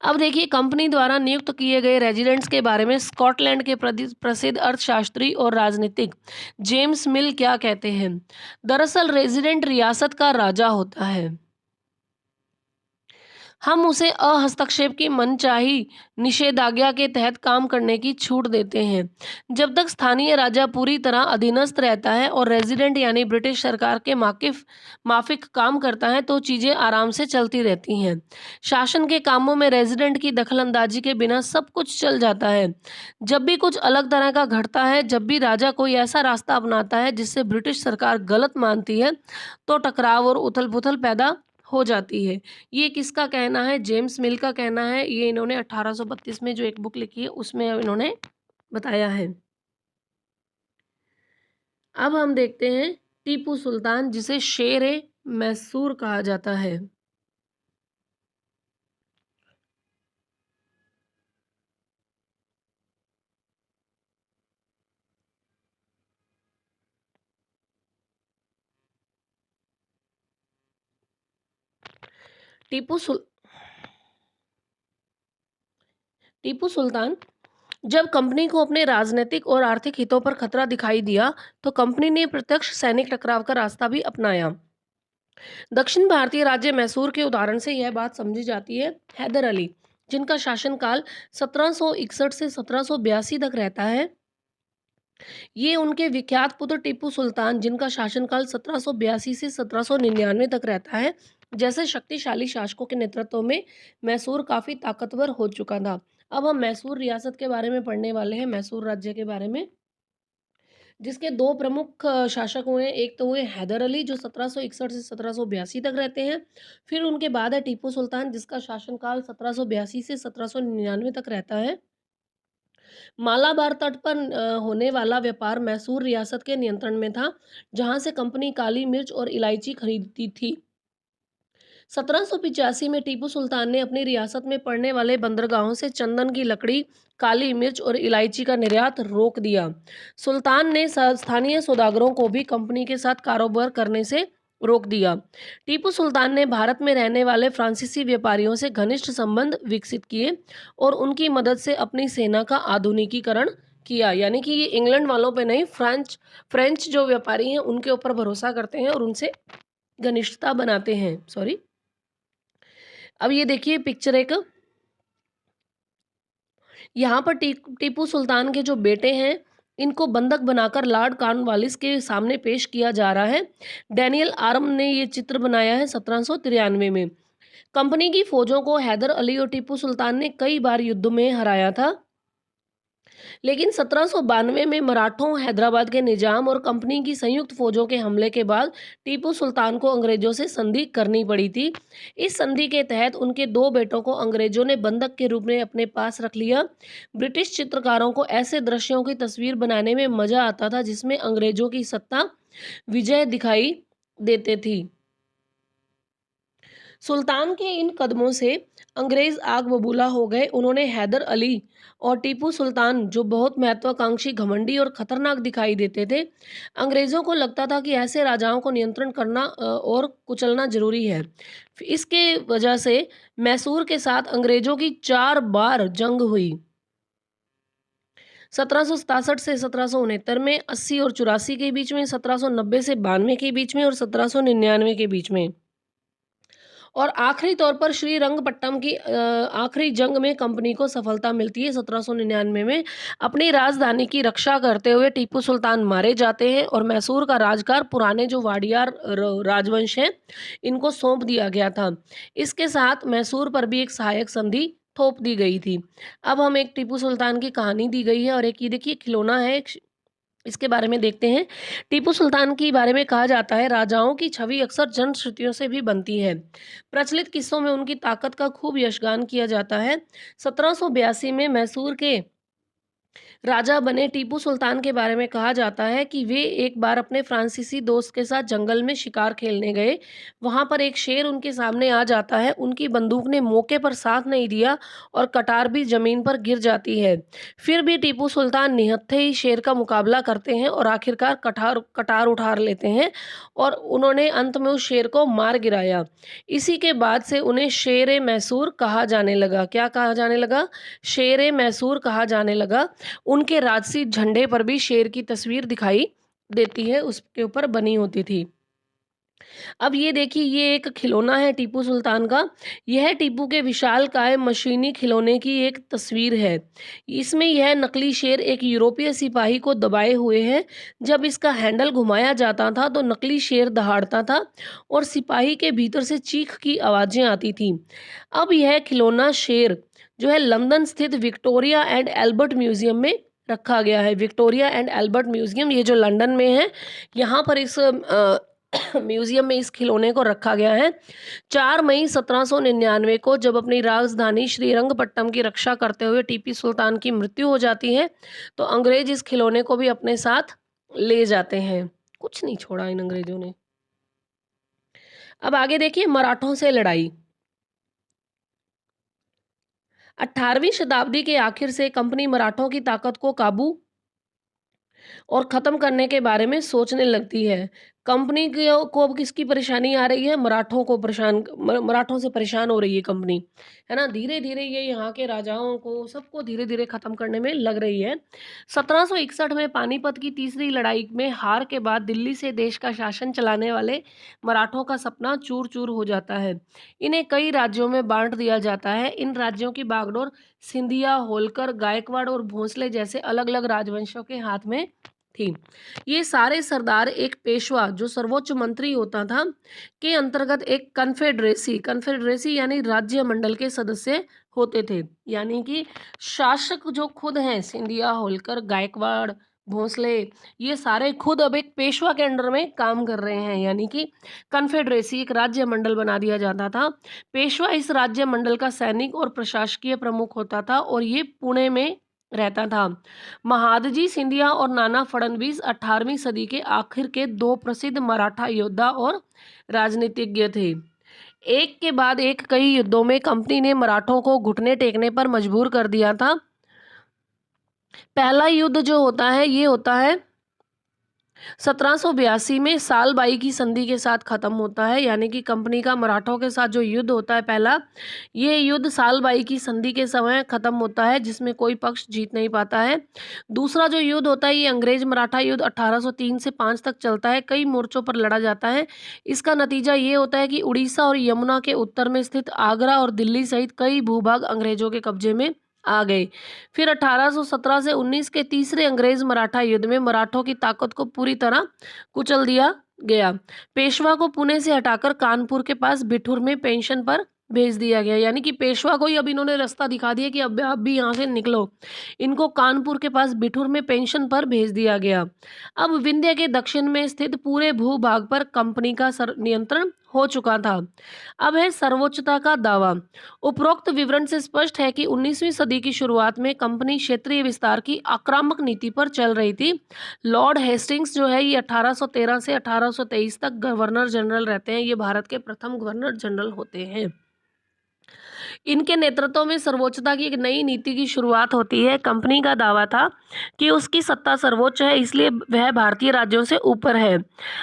अब देखिए कंपनी द्वारा नियुक्त किए गए रेजिडेंट्स के बारे में स्कॉटलैंड के प्रसिद्ध अर्थशास्त्री और राजनीतिक जेम्स मिल क्या कहते हैं। दरअसल रेजिडेंट रियासत का राजा होता है, हम उसे अहस्तक्षेप की मनचाही निषेधाज्ञा के तहत काम करने की छूट देते हैं। जब तक स्थानीय राजा पूरी तरह अधीनस्थ रहता है और रेजिडेंट यानी ब्रिटिश सरकार के माफिक काम करता है तो चीज़ें आराम से चलती रहती हैं। शासन के कामों में रेजिडेंट की दखलंदाजी के बिना सब कुछ चल जाता है। जब भी कुछ अलग तरह का घटता है, जब भी राजा कोई ऐसा रास्ता अपनाता है जिससे ब्रिटिश सरकार गलत मानती है, तो टकराव और उथल-पुथल पैदा हो जाती है। ये किसका कहना है? जेम्स मिल का कहना है। ये इन्होंने 1832 में जो एक बुक लिखी है उसमें इन्होंने बताया है। अब हम देखते हैं टीपू सुल्तान, जिसे शेर-ए मैसूर कहा जाता है। टीपू सुल टीपू सुल्तान जब कंपनी को अपने राजनीतिक और आर्थिक हितों पर खतरा दिखाई दिया, तो कंपनी ने प्रत्यक्ष सैनिक टकराव का रास्ता भी अपनाया। दक्षिण भारतीय राज्य मैसूर के उदाहरण से यह बात समझी जाती है। हैदर अली, जिनका शासनकाल 1761 से 1782 तक रहता है, ये उनके विख्यात पुत्र टीपू सुल्तान, जिनका शासनकाल 1782 से 1799 तक रहता है, जैसे शक्तिशाली शासकों के नेतृत्व में मैसूर काफ़ी ताकतवर हो चुका था। अब हम मैसूर रियासत के बारे में पढ़ने वाले हैं, मैसूर राज्य के बारे में, जिसके दो प्रमुख शासक हुए हैं। एक तो हुए हैदर अली, जो 1761 से 1782 तक रहते हैं। फिर उनके बाद है टीपू सुल्तान, जिसका शासनकाल 1782 से 1799 तक रहता है। मालाबार तट पर होने वाला व्यापार मैसूर रियासत के नियंत्रण में था, जहां से कंपनी काली मिर्च और इलायची खरीदती थी। 1785 में टीपू सुल्तान ने अपनी रियासत में पड़ने वाले बंदरगाहों से चंदन की लकड़ी, काली मिर्च और इलायची का निर्यात रोक दिया। सुल्तान ने स्थानीय सौदागरों को भी कंपनी के साथ कारोबार करने से रोक दिया। टीपू सुल्तान ने भारत में रहने वाले फ्रांसीसी व्यापारियों से घनिष्ठ संबंध विकसित किए और उनकी मदद से अपनी सेना का आधुनिकीकरण किया। यानी कि ये इंग्लैंड वालों पे नहीं, फ्रेंच जो व्यापारी हैं उनके ऊपर भरोसा करते हैं और उनसे घनिष्ठता बनाते हैं। सॉरी। अब ये देखिए पिक्चर एक, यहाँ पर टीपू सुल्तान के जो बेटे हैं, इनको बंधक बनाकर लॉर्ड कॉर्नवालिस के सामने पेश किया जा रहा है। डैनियल आर्म ने ये चित्र बनाया है 1793 में। कंपनी की फौजों को हैदर अली और टीपू सुल्तान ने कई बार युद्ध में हराया था, लेकिन 1792 में मराठों, हैदराबाद के निजाम और कंपनी की संयुक्त फौजों के हमले के बाद टीपू सुल्तान को अंग्रेजों से संधि करनी पड़ी थी। इस संधि के तहत उनके दो बेटों को अंग्रेजों ने बंधक के रूप में अपने पास रख लिया। ब्रिटिश चित्रकारों को ऐसे दृश्यों की तस्वीर बनाने में मजा आता था जिसमें अंग्रेजों की सत्ता विजय दिखाई देते थी। सुल्तान के इन कदमों से अंग्रेज आग बबूला हो गए। उन्होंने हैदर अली और टीपू सुल्तान, जो बहुत महत्वाकांक्षी, घमंडी और खतरनाक दिखाई देते थे, अंग्रेजों को लगता था कि ऐसे राजाओं को नियंत्रण करना और कुचलना जरूरी है। इसके वजह से मैसूर के साथ अंग्रेजों की 4 बार जंग हुई। 1767 से 1769 में, 80 और 84 के बीच में, 1790 से 92 के बीच में और 1799 के बीच में। और आखिरी तौर पर श्रीरंगपट्टम की आखिरी जंग में कंपनी को सफलता मिलती है 1799 में। अपनी राजधानी की रक्षा करते हुए टीपू सुल्तान मारे जाते हैं और मैसूर का राजकार पुराने जो वाडियार राजवंश हैं, इनको सौंप दिया गया था। इसके साथ मैसूर पर भी एक सहायक संधि थोप दी गई थी। अब हम एक टीपू सुल्तान की कहानी दी गई है और एक ये देखिए खिलौना है, इसके बारे में देखते हैं। टीपू सुल्तान के बारे में कहा जाता है, राजाओं की छवि अक्सर जनश्रुतियों से भी बनती है। प्रचलित किस्सों में उनकी ताकत का खूब यशगान किया जाता है। 1782 में मैसूर के राजा बने टीपू सुल्तान के बारे में कहा जाता है कि वे एक बार अपने फ्रांसीसी दोस्त के साथ जंगल में शिकार खेलने गए। वहां पर एक शेर उनके सामने आ जाता है। उनकी बंदूक ने मौके पर साथ नहीं दिया और कटार भी जमीन पर गिर जाती है। फिर भी टीपू सुल्तान निहत्थे ही शेर का मुकाबला करते हैं और आखिरकार कटार कटार उठा लेते हैं और उन्होंने अंत में उस शेर को मार गिराया। इसी के बाद से उन्हें शेर मैसूर कहा जाने लगा। क्या कहा जाने लगा? शेर मैसूर कहा जाने लगा। उनके राजसी झंडे पर भी शेर की तस्वीर दिखाई देती है, उसके ऊपर बनी होती थी। अब ये देखिए, ये एक खिलौना है टीपू सुल्तान का। यह टीपू के विशालकाय मशीनी खिलौने की एक तस्वीर है। इसमें यह नकली शेर एक यूरोपीय सिपाही को दबाए हुए है। जब इसका हैंडल घुमाया जाता था तो नकली शेर दहाड़ता था और सिपाही के भीतर से चीख की आवाजें आती थीं। अब यह खिलौना शेर जो है लंदन स्थित विक्टोरिया एंड एल्बर्ट म्यूजियम में रखा गया है। विक्टोरिया एंड एल्बर्ट म्यूजियम, ये जो लंदन में है, यहाँ पर इस म्यूजियम में इस खिलौने को रखा गया है। 4 मई 1799 को जब अपनी राजधानी श्रीरंगपट्टम की रक्षा करते हुए टीपू सुल्तान की मृत्यु हो जाती है, तो अंग्रेज इस खिलौने को भी अपने साथ ले जाते हैं। कुछ नहीं छोड़ा इन अंग्रेजों ने। अब आगे देखिए, मराठों से लड़ाई। 18वीं शताब्दी के आखिर से कंपनी मराठों की ताकत को काबू और ख़त्म करने के बारे में सोचने लगती है। कंपनी को अब किसकी परेशानी आ रही है? मराठों से परेशान हो रही है कंपनी, है ना? धीरे-धीरे ये यहाँ के राजाओं को सबको धीरे-धीरे ख़त्म करने में लग रही है। 1761 में पानीपत की तीसरी लड़ाई में हार के बाद दिल्ली से देश का शासन चलाने वाले मराठों का सपना चूर-चूर हो जाता है। इन्हें कई राज्यों में बाँट दिया जाता है। इन राज्यों की बागडोर सिंधिया, होलकर, गायकवाड़ और भोंसले जैसे अलग-अलग राजवंशों के हाथ में थी। ये सारे सरदार एक पेशवा जो सर्वोच्च मंत्री होता था के अंतर्गत एक कन्फेडरेसी यानी राज्य मंडल के सदस्य होते थे। यानी कि शासक जो खुद हैं, सिंधिया, होलकर, गायकवाड़, भोंसले, ये सारे खुद अब एक पेशवा के अंडर में काम कर रहे हैं। यानी कि कन्फेडरेसी, एक राज्य मंडल बना दिया जाता था। पेशवा इस राज्य मंडल का सैनिक और प्रशासकीय प्रमुख होता था और ये पुणे में रहता था। महादजी सिंधिया और नाना फडणवीस 18वीं सदी के आखिर के 2 प्रसिद्ध मराठा योद्धा और राजनीतिज्ञ थे। एक के बाद एक कई युद्धों में कंपनी ने मराठों को घुटने टेकने पर मजबूर कर दिया था। पहला युद्ध जो होता है, ये होता है 1782 में सालबाई की संधि के साथ खत्म होता है। यानी कि कंपनी का मराठों के साथ जो युद्ध होता है पहला, ये युद्ध सालबाई की संधि के समय खत्म होता है, जिसमें कोई पक्ष जीत नहीं पाता है। दूसरा जो युद्ध होता है, ये अंग्रेज मराठा युद्ध 1803 से 5 तक चलता है। कई मोर्चों पर लड़ा जाता है। इसका नतीजा ये होता है कि उड़ीसा और यमुना के उत्तर में स्थित आगरा और दिल्ली सहित कई भूभाग अंग्रेजों के कब्जे में आ गए। फिर 1817 से 19 के तीसरे अंग्रेज मराठा युद्ध में मराठों की ताकत को पूरी तरह कुचल दिया गया। पेशवा को पुणे से हटाकर कानपुर के पास बिठूर में पेंशन पर भेज दिया गया। यानी कि पेशवा को ही अब इन्होंने रास्ता दिखा दिया कि अब आप भी यहाँ से निकलो। इनको कानपुर के पास बिठूर में पेंशन पर भेज दिया गया। अब विंध्य के दक्षिण में स्थित पूरे भूभाग पर कंपनी का नियंत्रण हो चुका था। अब है सर्वोच्चता का दावा। उपरोक्त विवरण से स्पष्ट है कि 19वीं सदी की शुरुआत में कंपनी क्षेत्रीय विस्तार की आक्रामक नीति पर चल रही थी। लॉर्ड हेस्टिंग्स जो है, ये 1813 से 1823 तक गवर्नर जनरल रहते हैं। ये भारत के प्रथम गवर्नर जनरल होते हैं। इनके नेतृत्व में सर्वोच्चता की एक नई नीति की शुरुआत होती है। कंपनी का दावा था कि उसकी सत्ता सर्वोच्च है, इसलिए वह भारतीय राज्यों से ऊपर है।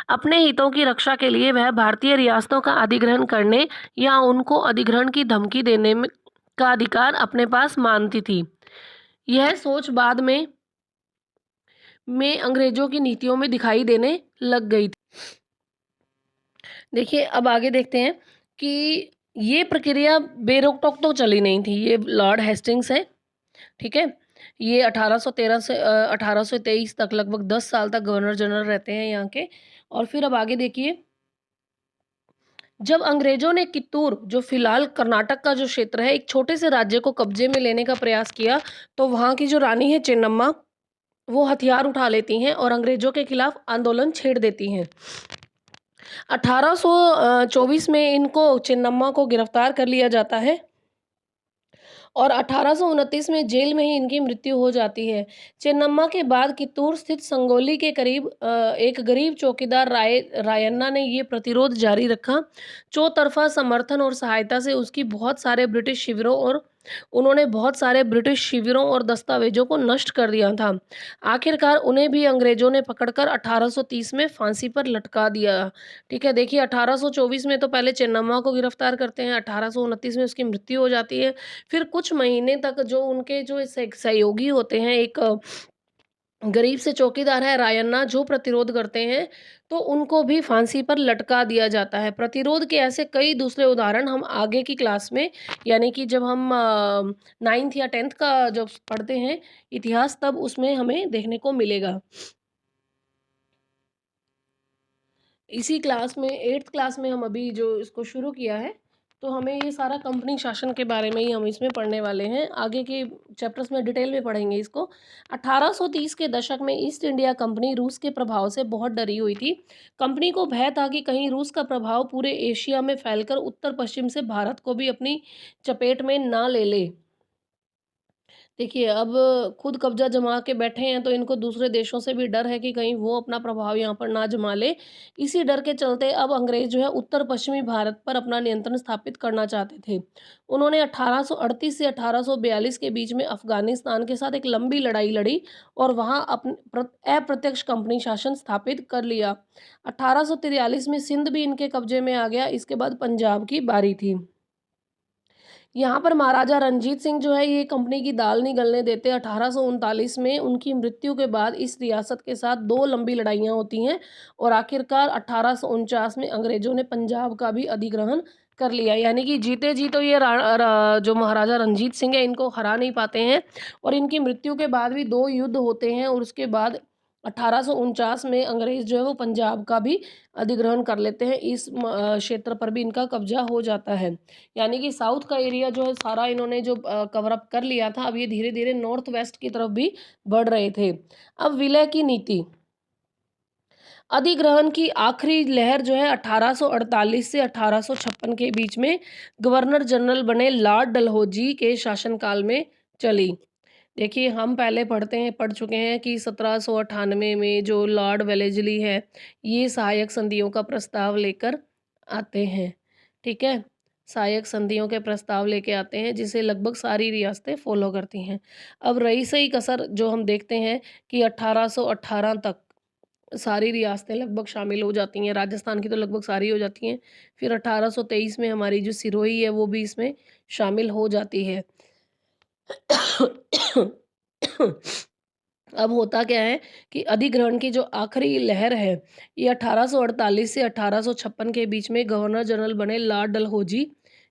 अपने हितों की रक्षा के लिए वह भारतीय रियासतों का अधिग्रहण करने या उनको अधिग्रहण की धमकी देने का अधिकार अपने पास मानती थी। यह सोच बाद में अंग्रेजों की नीतियों में दिखाई देने लग गई थी। देखिए, अब आगे देखते हैं कि ये प्रक्रिया बेरोक-टोक तो चली नहीं थी। ये लॉर्ड हेस्टिंग्स है, ठीक है? ये 1813 से 1823 तक लगभग 10 साल तक गवर्नर जनरल रहते हैं यहाँ के। और फिर अब आगे देखिए, जब अंग्रेजों ने कित्तूर, जो फिलहाल कर्नाटक का जो क्षेत्र है, एक छोटे से राज्य को कब्जे में लेने का प्रयास किया, तो वहाँ की जो रानी है चेन्नम्मा, वो हथियार उठा लेती हैं और अंग्रेजों के खिलाफ आंदोलन छेड़ देती हैं। 1824 में इनको चेन्नम्मा को गिरफ्तार कर लिया जाता है और 1829 में जेल में ही इनकी मृत्यु हो जाती है। चेन्नम्मा के बाद कित्तूर स्थित संगोली के करीब एक गरीब चौकीदार रायन्ना ने ये प्रतिरोध जारी रखा। चौतरफा समर्थन और सहायता से उसकी उन्होंने बहुत सारे ब्रिटिश शिविरों और दस्तावेजों को नष्ट कर दिया था। आखिरकार उन्हें भी अंग्रेजों ने पकड़कर 1830 में फांसी पर लटका दिया। ठीक है, देखिए 1824 में तो पहले चेन्नम्मा को गिरफ्तार करते हैं, 1829 में उसकी मृत्यु हो जाती है। फिर कुछ महीने तक जो उनके जो सहयोगी होते हैं, एक गरीब से चौकीदार है रायन्ना, जो प्रतिरोध करते हैं, तो उनको भी फांसी पर लटका दिया जाता है। प्रतिरोध के ऐसे कई दूसरे उदाहरण हम आगे की क्लास में, यानी कि जब हम 9th या 10th का जब पढ़ते हैं इतिहास, तब उसमें हमें देखने को मिलेगा। इसी क्लास में 8th क्लास में हम अभी जो इसको शुरू किया है, तो हमें ये सारा कंपनी शासन के बारे में ही हम इसमें पढ़ने वाले हैं। आगे के चैप्टर्स में डिटेल में पढ़ेंगे इसको। 1830 के दशक में ईस्ट इंडिया कंपनी रूस के प्रभाव से बहुत डरी हुई थी। कंपनी को भय था कि कहीं रूस का प्रभाव पूरे एशिया में फैलकर उत्तर पश्चिम से भारत को भी अपनी चपेट में ना ले ले। देखिए, अब खुद कब्ज़ा जमा के बैठे हैं, तो इनको दूसरे देशों से भी डर है कि कहीं वो अपना प्रभाव यहाँ पर ना जमा ले। इसी डर के चलते अब अंग्रेज़ जो है उत्तर-पश्चिमी भारत पर अपना नियंत्रण स्थापित करना चाहते थे। उन्होंने 1838 से 1842 के बीच में अफ़गानिस्तान के साथ एक लंबी लड़ाई लड़ी और वहाँ अप्रत्यक्ष कंपनी शासन स्थापित कर लिया। 1843 में सिंध भी इनके कब्ज़े में आ गया। इसके बाद पंजाब की बारी थी। यहाँ पर महाराजा रणजीत सिंह जो है, ये कंपनी की दाल नहीं गलने देते। 1839 में उनकी मृत्यु के बाद इस रियासत के साथ 2 लंबी लड़ाइयाँ होती हैं और आखिरकार 1849 में अंग्रेजों ने पंजाब का भी अधिग्रहण कर लिया। यानी कि जीते जी तो ये जो महाराजा रणजीत सिंह है, इनको हरा नहीं पाते हैं और इनकी मृत्यु के बाद भी 2 युद्ध होते हैं और उसके बाद 1849 में अंग्रेज़ जो है वो पंजाब का भी अधिग्रहण कर लेते हैं। इस क्षेत्र पर भी इनका कब्जा हो जाता है। यानी कि साउथ का एरिया जो है सारा इन्होंने जो कवर अप कर लिया था, अब ये धीरे-धीरे नॉर्थ वेस्ट की तरफ भी बढ़ रहे थे। अब विलय की नीति, अधिग्रहण की आखिरी लहर जो है 1848 से 1856 के बीच में गवर्नर जनरल बने लॉर्ड डलहौजी के शासनकाल में चली। देखिए, हम पहले पढ़ चुके हैं कि 1798 में जो लॉर्ड वेलेस्ली है, ये सहायक संधियों का प्रस्ताव लेकर आते हैं। ठीक है? सहायक संधियों के प्रस्ताव लेके आते हैं, जिसे लगभग सारी रियासतें फ़ॉलो करती हैं। अब रही सही कसर, जो हम देखते हैं कि 1818 तक सारी रियासतें लगभग शामिल हो जाती हैं। राजस्थान की तो लगभग सारी हो जाती हैं। फिर 1823 में हमारी जो सिरोही है, वो भी इसमें शामिल हो जाती है। अब होता क्या है कि अधिग्रहण की जो आखिरी लहर है, ये 1848 से 1856 के बीच में गवर्नर जनरल बने लॉर्ड डलहौजी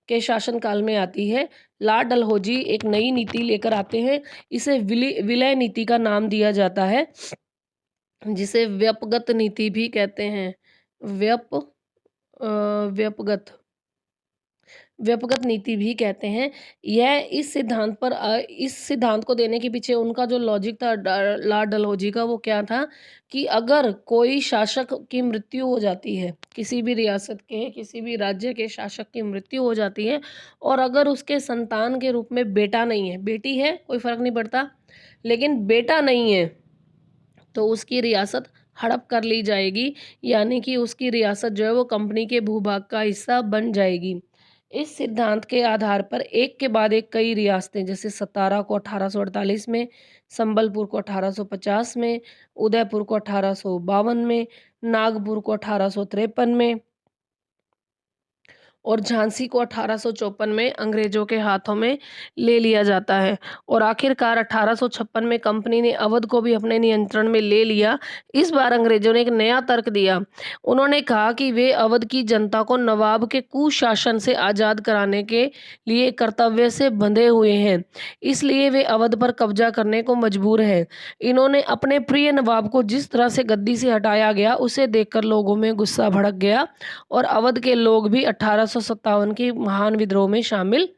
के शासनकाल में आती है। लॉर्ड डलहौजी एक नई नीति लेकर आते हैं। इसे विलय नीति का नाम दिया जाता है, जिसे व्यपगत नीति भी कहते हैं। व्यप अ, व्यपगत व्यपगत नीति भी कहते हैं। यह इस सिद्धांत को देने के पीछे उनका जो लॉजिक था, लॉर्ड डलहौजी का, वो क्या था कि अगर कोई शासक की मृत्यु हो जाती है, किसी भी रियासत के, किसी भी राज्य के शासक की मृत्यु हो जाती है और अगर उसके संतान के रूप में बेटा नहीं है, बेटी है कोई फ़र्क नहीं पड़ता, लेकिन बेटा नहीं है, तो उसकी रियासत हड़प कर ली जाएगी। यानी कि उसकी रियासत जो है वो कंपनी के भूभाग का हिस्सा बन जाएगी। इस सिद्धांत के आधार पर एक के बाद एक कई रियासतें, जैसे सतारा को 1848 में, संबलपुर को 1850 में, उदयपुर को 1852 में, नागपुर को 1853 में और झांसी को 1854 में अंग्रेजों के हाथों में ले लिया जाता है और आखिरकार 1856 में कंपनी ने अवध को भी अपने नियंत्रण में ले लिया। इस बार अंग्रेजों ने एक नया तर्क दिया। उन्होंने कहा कि वे अवध की जनता को नवाब के कुशासन से आज़ाद कराने के लिए कर्तव्य से बंधे हुए हैं, इसलिए वे अवध पर कब्जा करने को मजबूर हैं। इन्होंने अपने प्रिय नवाब को जिस तरह से गद्दी से हटाया गया उसे देखकर लोगों में गुस्सा भड़क गया और अवध के लोग भी 1857 के महान विद्रोह में शामिल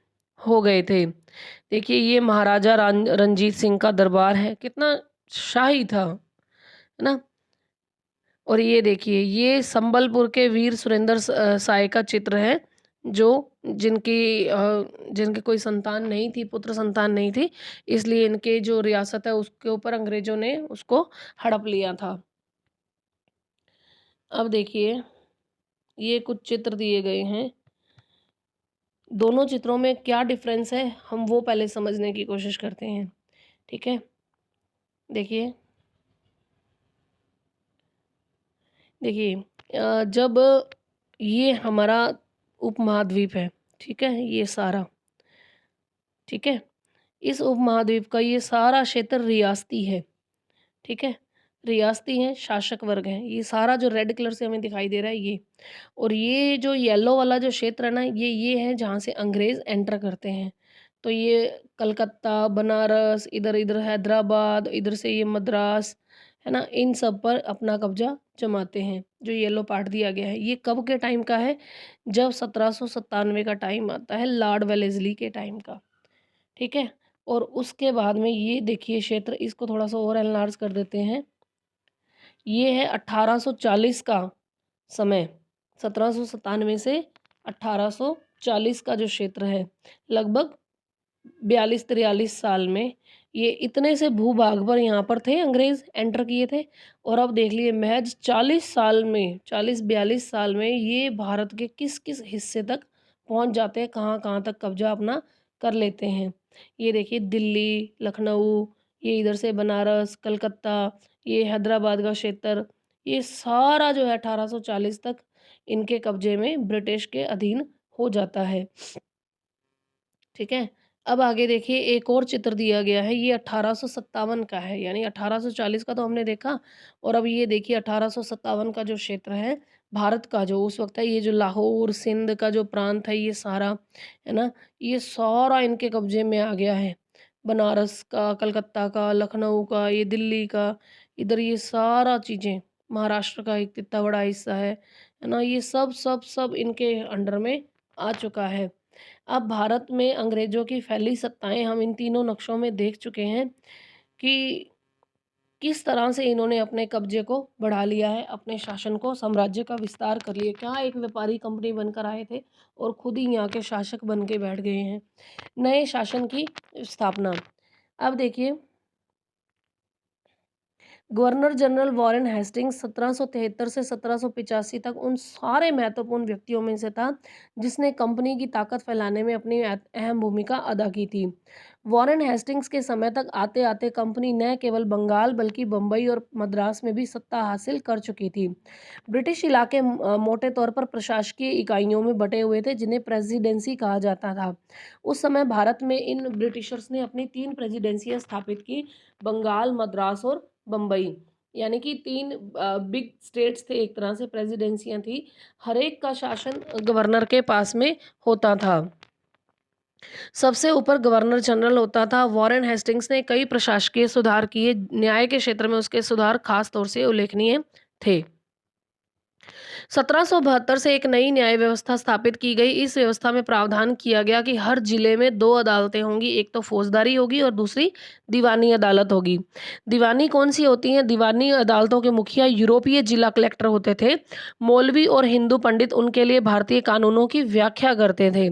हो गए थे। देखिए ये महाराजा रणजीत सिंह का दरबार है, कितना शाही था, है ना। और ये देखिए ये संबलपुर के वीर सुरेंद्र साय का चित्र है, जो जिनकी कोई संतान नहीं थी, पुत्र संतान नहीं थी, इसलिए इनके जो रियासत है उसके ऊपर अंग्रेजों ने उसको हड़प लिया था। अब देखिए ये कुछ चित्र दिए गए हैं, दोनों चित्रों में क्या डिफरेंस है हम वो पहले समझने की कोशिश करते हैं। ठीक है, देखिए जब ये हमारा उपमहाद्वीप है, ठीक है, ये सारा, ठीक है, इस उपमहाद्वीप का ये सारा क्षेत्र रियासती है, ठीक है, रियासती है, शासक वर्ग है, ये सारा जो रेड कलर से हमें दिखाई दे रहा है ये, और ये जो येलो वाला जो क्षेत्र है ना, ये है जहाँ से अंग्रेज एंटर करते हैं। तो ये कलकत्ता, बनारस, इधर इधर हैदराबाद, इधर से ये मद्रास, है ना, इन सब पर अपना कब्जा जमाते हैं। जो येलो पार्ट दिया गया है ये कब के टाइम का है, जब 1797 का टाइम आता है, लॉर्ड वेलेस्ली के टाइम का, ठीक है। और उसके बाद में ये देखिए क्षेत्र, इसको थोड़ा सा और एनलार्ज कर देते हैं। ये है 1840 का समय, 1797 से 1840 का जो क्षेत्र है, लगभग 42-43 साल में ये इतने से भूभाग पर यहाँ पर थे, अंग्रेज एंटर किए थे। और अब देख लिए महज 40 साल में, 40-42 साल में ये भारत के किस किस हिस्से तक पहुँच जाते हैं, कहाँ कहाँ तक कब्जा अपना कर लेते हैं। ये देखिए दिल्ली, लखनऊ, ये इधर से बनारस, कलकत्ता, ये हैदराबाद का क्षेत्र, ये सारा जो है 1840 तक इनके कब्जे में, ब्रिटिश के अधीन हो जाता है। ठीक है, अब आगे देखिए एक और चित्र दिया गया है, ये 1857 का है, यानी 1840 का तो हमने देखा, और अब ये देखिए 1857 का जो क्षेत्र है भारत का, जो उस वक्त है, ये जो लाहौर सिंध का जो प्रांत है, ये सारा, है ना, ये सारा इनके कब्जे में आ गया है। बनारस का, कलकत्ता का, लखनऊ का, ये दिल्ली का, इधर ये सारा चीज़ें, महाराष्ट्र का एक कितना बड़ा हिस्सा है ना, ये सब सब सब इनके अंडर में आ चुका है। अब भारत में अंग्रेजों की फैली सत्ताएं हम इन तीनों नक्शों में देख चुके हैं कि किस तरह से इन्होंने अपने कब्जे को बढ़ा लिया है, अपने शासन को, साम्राज्य का विस्तार कर लिया। क्या एक व्यापारी कंपनी बनकर आए थे और खुद ही यहाँ के शासक बन के बैठ गए हैं, नए शासन की स्थापना। अब देखिए गवर्नर जनरल वॉरेन हेस्टिंग्स 1773 से 1785 तक उन सारे महत्वपूर्ण व्यक्तियों में से था जिसने कंपनी की ताकत फैलाने में अपनी अहम भूमिका अदा की थी। वॉरेन हेस्टिंग्स के समय तक आते आते कंपनी न केवल बंगाल बल्कि बम्बई और मद्रास में भी सत्ता हासिल कर चुकी थी। ब्रिटिश इलाके मोटे तौर पर प्रशासकीय इकाइयों में बटे हुए थे जिन्हें प्रेसिडेंसी कहा जाता था। उस समय भारत में इन ब्रिटिशर्स ने अपनी 3 प्रेसिडेंसियां स्थापित की, बंगाल, मद्रास और बम्बई, यानी कि 3 बिग स्टेट्स थे, एक तरह से प्रेसिडेंसियां थी। हर एक का शासन गवर्नर के पास में होता था। सबसे ऊपर गवर्नर जनरल होता था। वॉरेन हेस्टिंग्स ने कई प्रशासकीय सुधार किए, न्याय के क्षेत्र में उसके सुधार खास तौर से उल्लेखनीय थे। 1772 से एक नई न्याय व्यवस्था स्थापित की गई। इस व्यवस्था में प्रावधान किया गया कि हर जिले में 2 अदालतें होंगी, एक तो फौजदारी होगी और दूसरी दीवानी अदालत होगी। दीवानी कौन सी होती हैं? दीवानी अदालतों के मुखिया यूरोपीय जिला कलेक्टर होते थे। मौलवी और हिंदू पंडित उनके लिए भारतीय कानूनों की व्याख्या करते थे।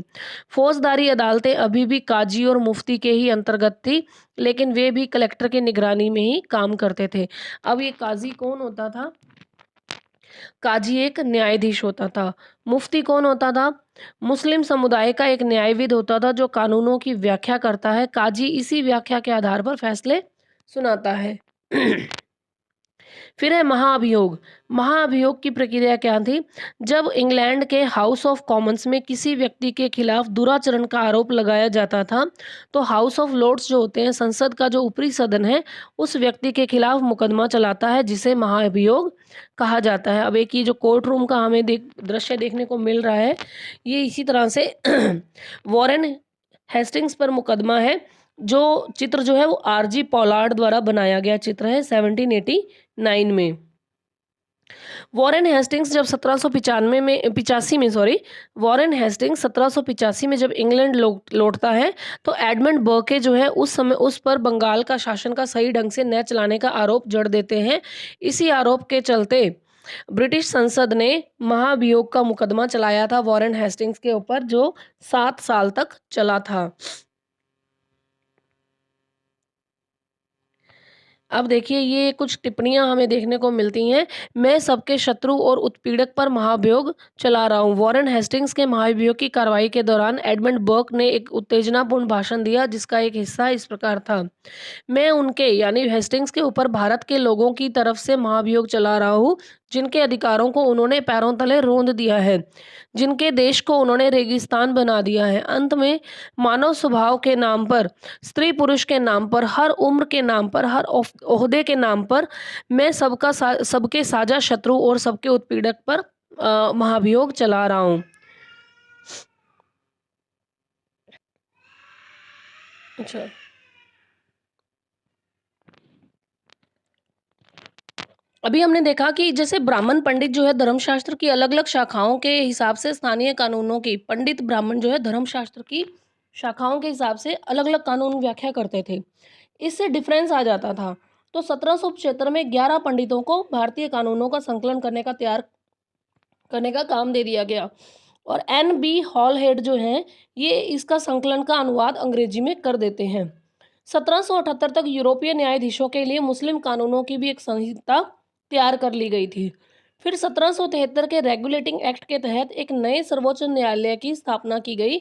फौजदारी अदालतें अभी भी काजी और मुफ्ती के ही अंतर्गत थी, लेकिन वे भी कलेक्टर की निगरानी में ही काम करते थे। अब ये काजी कौन होता था? काजी एक न्यायाधीश होता था। मुफ्ती कौन होता था? मुस्लिम समुदाय का एक न्यायविद होता था जो कानूनों की व्याख्या करता है। काजी इसी व्याख्या के आधार पर फैसले सुनाता है। फिर है महाअभियोग। महाअभियोग की प्रक्रिया क्या थी? जब इंग्लैंड के हाउस ऑफ कॉमन्स में किसी व्यक्ति के खिलाफ दुराचरण का आरोप लगाया जाता था, तो हाउस ऑफ लॉर्ड्स जो होते हैं, संसद का जो ऊपरी सदन है, उस व्यक्ति के खिलाफ मुकदमा चलाता है, जिसे महाअभियोग कहा जाता है। अब एक ये जो कोर्ट रूम का हमें दृश्य देखने को मिल रहा है, ये इसी तरह से वॉरेन हेस्टिंग्स पर मुकदमा है। जो चित्र जो है वो आरजी पोलार्ड द्वारा बनाया गया चित्र है 1789 में। वॉरेन हेस्टिंग्स जब 1795 में 85 में वॉरेन हेस्टिंग्स 1785 में जब इंग्लैंड लौटता है, तो एडमंड बर्के जो है उस समय उस पर बंगाल का शासन का सही ढंग से न चलाने का आरोप जड़ देते हैं। इसी आरोप के चलते ब्रिटिश संसद ने महाभियोग का मुकदमा चलाया था वॉरेन हेस्टिंग्स के ऊपर, जो 7 साल तक चला था। अब देखिए ये कुछ टिप्पणियां हमें देखने को मिलती हैं। मैं सबके शत्रु और उत्पीड़क पर महाभियोग चला रहा हूँ। वॉरेन हेस्टिंग्स के महाभियोग की कार्रवाई के दौरान एडमंड बर्क ने एक उत्तेजनापूर्ण भाषण दिया, जिसका एक हिस्सा इस प्रकार था। मैं उनके यानी हेस्टिंग्स के ऊपर भारत के लोगों की तरफ से महाभियोग चला रहा हूँ, जिनके अधिकारों को उन्होंने पैरों तले रौंद दिया है, जिनके देश को उन्होंने रेगिस्तान बना दिया है। अंत में मानव स्वभाव के नाम पर, स्त्री पुरुष के नाम पर, हर उम्र के नाम पर, हर ओहदे के नाम पर मैं सबके साझा शत्रु और सबके उत्पीड़क पर महाभियोग चला रहा हूँ। अच्छा, अभी हमने देखा कि जैसे ब्राह्मण पंडित जो है धर्मशास्त्र की अलग अलग शाखाओं के हिसाब से स्थानीय कानूनों की, पंडित ब्राह्मण जो है धर्मशास्त्र की शाखाओं के हिसाब से अलग अलग कानून व्याख्या करते थे। इससे डिफरेंस आ जाता था। तो 1775 में 11 पंडितों को भारतीय कानूनों का संकलन करने का काम दे दिया गया, और NB हॉलहेड जो हैं ये इसका संकलन का अनुवाद अंग्रेजी में कर देते हैं। 1778 तक यूरोपीय न्यायाधीशों के लिए मुस्लिम कानूनों की भी एक संहिता तैयार कर ली गई थी। फिर 1773 के रेगुलेटिंग एक्ट के तहत एक नए सर्वोच्च न्यायालय की स्थापना की गई।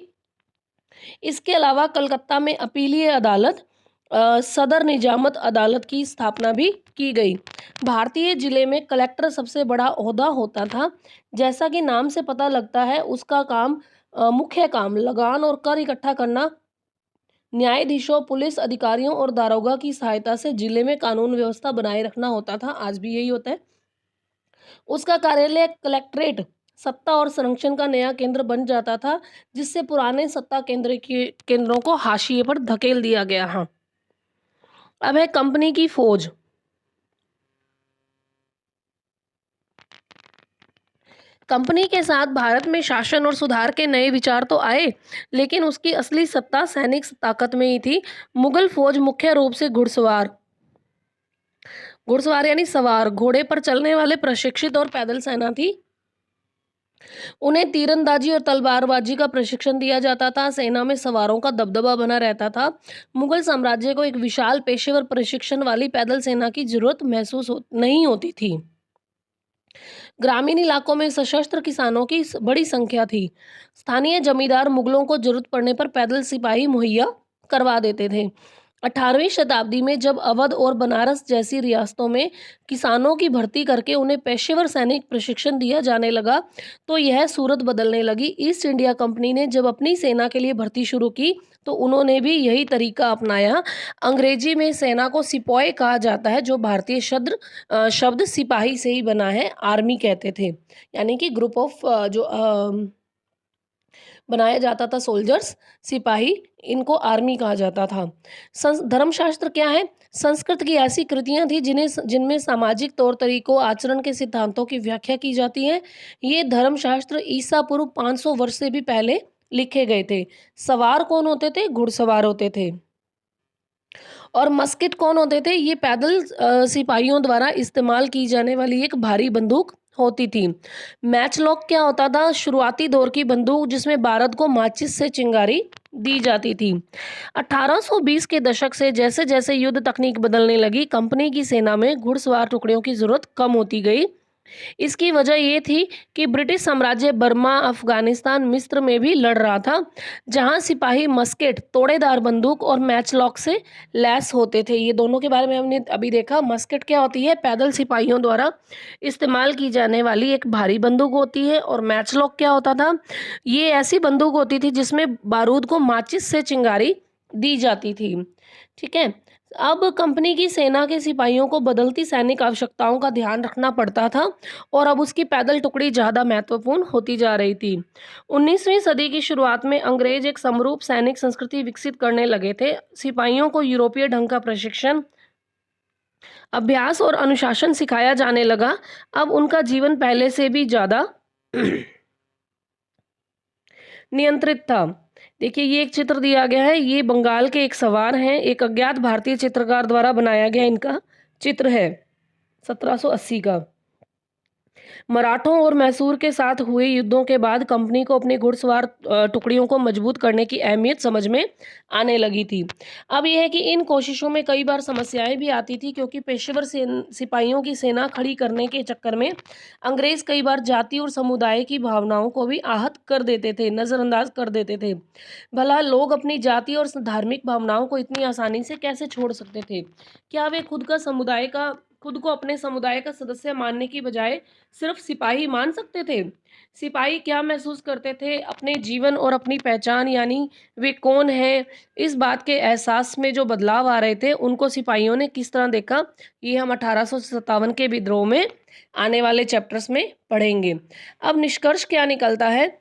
इसके अलावा कलकत्ता में अपीलीय अदालत, सदर निजामत अदालत की स्थापना भी की गई। भारतीय जिले में कलेक्टर सबसे बड़ा ओहदा होता था। जैसा कि नाम से पता लगता है, उसका मुख्य काम लगान और कर इकट्ठा करना, न्यायाधीशों, पुलिस अधिकारियों और दारोगा की सहायता से जिले में कानून व्यवस्था बनाए रखना होता था। आज भी यही होता है। उसका कार्यालय कलेक्ट्रेट सत्ता और संरक्षण का नया केंद्र बन जाता था, जिससे पुराने सत्ता केंद्रों को हाशिए पर धकेल दिया गया। हाँ, अब है कंपनी की फौज। कंपनी के साथ भारत में शासन और सुधार के नए विचार तो आए, लेकिन उसकी असली सत्ता सैनिक ताकत में ही थी। मुगल फौज मुख्य रूप से घुड़सवार घुड़सवार यानी सवार, घोड़े पर चलने वाले प्रशिक्षित और पैदल सेना थी। उन्हें तीरंदाजी और तलवारबाजी का प्रशिक्षण दिया जाता था। सेना में सवारों का दबदबा बना रहता था। मुगल साम्राज्य को एक विशाल पेशेवर प्रशिक्षण वाली पैदल सेना की जरूरत नहीं होती थी। ग्रामीण इलाकों में सशस्त्र किसानों की बड़ी संख्या थी। स्थानीय जमींदार मुगलों को जरूरत पड़ने पर पैदल सिपाही मुहैया करवा देते थे। 18वीं शताब्दी में जब अवध और बनारस जैसी रियासतों में किसानों की भर्ती करके उन्हें पेशेवर सैनिक प्रशिक्षण दिया जाने लगा, तो यह सूरत बदलने लगी। ईस्ट इंडिया कंपनी ने जब अपनी सेना के लिए भर्ती शुरू की, तो उन्होंने भी यही तरीका अपनाया। अंग्रेजी में सेना को सिपॉय कहा जाता है, जो भारतीय शब्द सिपाही से ही बना है। आर्मी कहते थे, यानी कि ग्रुप ऑफ जो बनाया जाता था सोल्जर्स, सिपाही, इनको आर्मी कहा जाता था। धर्मशास्त्र क्या है? संस्कृत की ऐसी कृतियां थी जिनमें सामाजिक तौर तरीकों, आचरण के सिद्धांतों की व्याख्या की जाती है। ये धर्मशास्त्र ईसा पूर्व 500 वर्ष से भी पहले लिखे गए थे। सवार कौन होते थे? घुड़सवार होते थे। और मस्किट कौन होते थे? ये पैदल सिपाहियों द्वारा इस्तेमाल की जाने वाली एक भारी बंदूक होती थी। मैचलॉक क्या होता था? शुरुआती दौर की बंदूक जिसमें बारूद को माचिस से चिंगारी दी जाती थी। 1820 के दशक से जैसे जैसे युद्ध तकनीक बदलने लगी, कंपनी की सेना में घुड़सवार टुकड़ियों की जरूरत कम होती गई। इसकी वजह ये थी कि ब्रिटिश साम्राज्य बर्मा, अफ़गानिस्तान, मिस्र में भी लड़ रहा था, जहाँ सिपाही मस्केट, तोड़ेदार बंदूक और मैचलॉक से लैस होते थे। ये दोनों के बारे में हमने अभी देखा। मस्केट क्या होती है? पैदल सिपाहियों द्वारा इस्तेमाल की जाने वाली एक भारी बंदूक होती है। और मैचलॉक क्या होता था? ये ऐसी बंदूक होती थी जिसमें बारूद को माचिस से चिंगारी दी जाती थी। ठीक है? अब कंपनी की सेना के सिपाहियों को बदलती सैनिक आवश्यकताओं का ध्यान रखना पड़ता था और अब उसकी पैदल टुकड़ी ज़्यादा महत्वपूर्ण होती जा रही थी। 19वीं सदी की शुरुआत में अंग्रेज एक समरूप सैनिक संस्कृति विकसित करने लगे थे। सिपाहियों को यूरोपीय ढंग का प्रशिक्षण, अभ्यास और अनुशासन सिखाया जाने लगा। अब उनका जीवन पहले से भी ज़्यादा नियंत्रित था। देखिए ये एक चित्र दिया गया है, ये बंगाल के एक सवार हैं, एक अज्ञात भारतीय चित्रकार द्वारा बनाया गया इनका चित्र है 1780 का। मराठों और मैसूर के साथ हुए युद्धों के बाद कंपनी को अपनी घुड़सवार टुकड़ियों को मजबूत करने की अहमियत समझ में आने लगी थी। अब यह है कि इन कोशिशों में कई बार समस्याएं भी आती थी, क्योंकि पेशेवर सिपाहियों की सेना खड़ी करने के चक्कर में अंग्रेज कई बार जाति और समुदाय की भावनाओं को भी आहत कर देते थे, नज़रअंदाज कर देते थे। भला लोग अपनी जाति और धार्मिक भावनाओं को इतनी आसानी से कैसे छोड़ सकते थे? क्या वे खुद को अपने समुदाय का सदस्य मानने की बजाय सिर्फ सिपाही मान सकते थे? सिपाही क्या महसूस करते थे? अपने जीवन और अपनी पहचान, यानी वे कौन हैं, इस बात के एहसास में जो बदलाव आ रहे थे, उनको सिपाहियों ने किस तरह देखा? ये हम 1857 के विद्रोह में आने वाले चैप्टर्स में पढ़ेंगे। अब निष्कर्ष क्या निकलता है?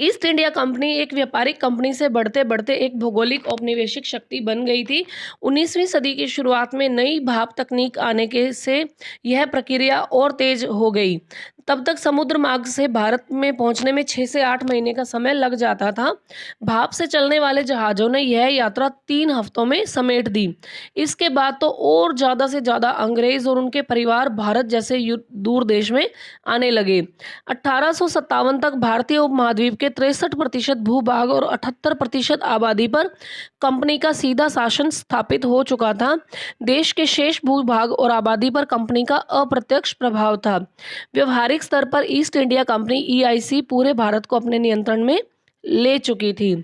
ईस्ट इंडिया कंपनी एक व्यापारिक कंपनी से बढ़ते बढ़ते एक भौगोलिक औपनिवेशिक शक्ति बन गई थी। 19वीं सदी की शुरुआत में नई भाप तकनीक आने के से यह प्रक्रिया और तेज हो गई। तब तक समुद्र मार्ग से भारत में पहुंचने में 6 से 8 महीने का समय लग जाता था। भाप से चलने वाले जहाज़ों ने यह यात्रा 3 हफ्तों में समेट दी। इसके बाद तो और ज़्यादा से ज़्यादा अंग्रेज और उनके परिवार भारत जैसे दूर देश में आने लगे। 1857 तक भारतीय उपमहाद्वीप के 63% भूभाग और 78% आबादी पर कंपनी का सीधा शासन स्थापित हो चुका था। देश के शेष भूभाग और आबादी पर कंपनी का अप्रत्यक्ष प्रभाव था। व्यवहारिक स्तर पर ईस्ट इंडिया कंपनी ईआईसी पूरे भारत को अपने नियंत्रण में ले चुकी थी।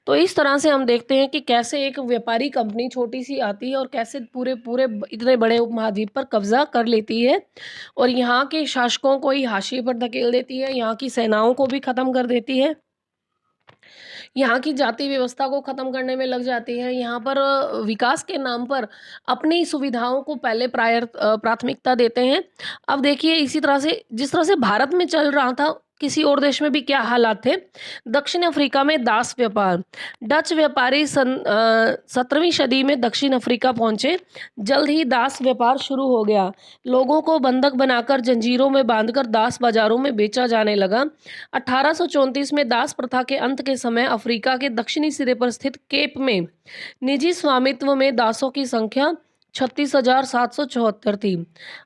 तो इस तरह से हम देखते हैं कि कैसे एक व्यापारी कंपनी छोटी सी आती है और कैसे पूरे पूरे इतने बड़े उपमहाद्वीप पर कब्जा कर लेती है और यहाँ के शासकों को ही हाशिए पर धकेल देती है, यहाँ की सेनाओं को भी खत्म कर देती है, यहाँ की जाति व्यवस्था को खत्म करने में लग जाती है। यहाँ पर विकास के नाम पर अपनी सुविधाओं को पहले प्राथमिकता देते हैं। अब देखिए इसी तरह से जिस तरह से भारत में चल रहा था, किसी और देश में भी क्या हालात थे। दक्षिण अफ्रीका में दास व्यापार। डच व्यापारी 17वीं सदी में दक्षिण अफ्रीका पहुंचे। जल्द ही दास व्यापार शुरू हो गया। लोगों को बंधक बनाकर जंजीरों में बांधकर दास बाजारों में बेचा जाने लगा। 1834 में दास प्रथा के अंत के समय अफ्रीका के दक्षिणी सिरे पर स्थित केप में निजी स्वामित्व में दासों की संख्या 36,774 थी।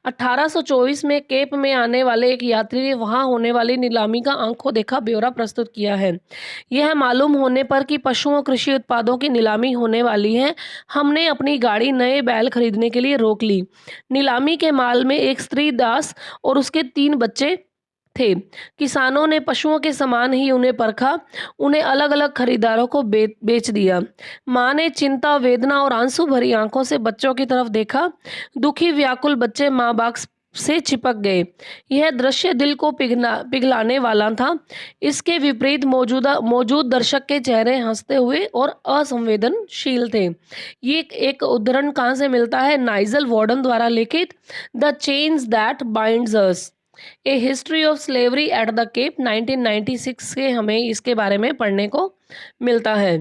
1824 में केप में आने वाले एक यात्री ने वहां होने वाली नीलामी का आंखों देखा ब्यौरा प्रस्तुत किया है। यह मालूम होने पर कि पशुओं और कृषि उत्पादों की नीलामी होने वाली है, हमने अपनी गाड़ी नए बैल खरीदने के लिए रोक ली। नीलामी के माल में एक स्त्री दास और उसके 3 बच्चे थे। किसानों ने पशुओं के समान ही उन्हें परखा, उन्हें अलग अलग खरीदारों को बेच दिया। माँ ने चिंता, वेदना और आंसू भरी आंखों से बच्चों की तरफ देखा। दुखी व्याकुल बच्चे माँ बाप से चिपक गए। यह दृश्य दिल को पिघलाने वाला था। इसके विपरीत मौजूद दर्शक के चेहरे हंसते हुए और असंवेदनशील थे। ये एक उद्धरण कहाँ से मिलता है? नाइजल वॉर्डन द्वारा लिखित the chains that binds us, a history of slavery at the Cape 1996 के हमें इसके बारे में पढ़ने को मिलता है।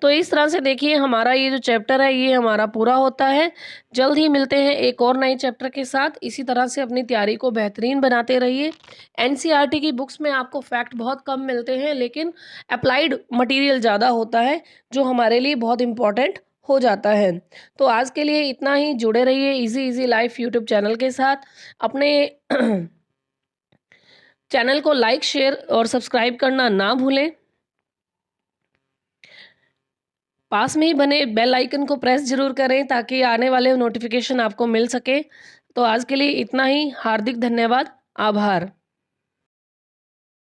तो इस तरह से देखिए हमारा ये जो चैप्टर है ये हमारा पूरा होता है। जल्द ही मिलते हैं एक और नए चैप्टर के साथ। इसी तरह से अपनी तैयारी को बेहतरीन बनाते रहिए। एनसीईआरटी की बुक्स में आपको फैक्ट बहुत कम मिलते हैं, लेकिन अप्लाइड मटेरियल ज़्यादा होता है जो हमारे लिए बहुत इम्पॉर्टेंट हो जाता है। तो आज के लिए इतना ही। जुड़े रहिए easy easy life YouTube channel के साथ। अपने चैनल को लाइक, शेयर और सब्सक्राइब करना ना भूलें। पास में ही बने बेल आइकन को प्रेस जरूर करें ताकि आने वाले नोटिफिकेशन आपको मिल सके। तो आज के लिए इतना ही। हार्दिक धन्यवाद। आभार।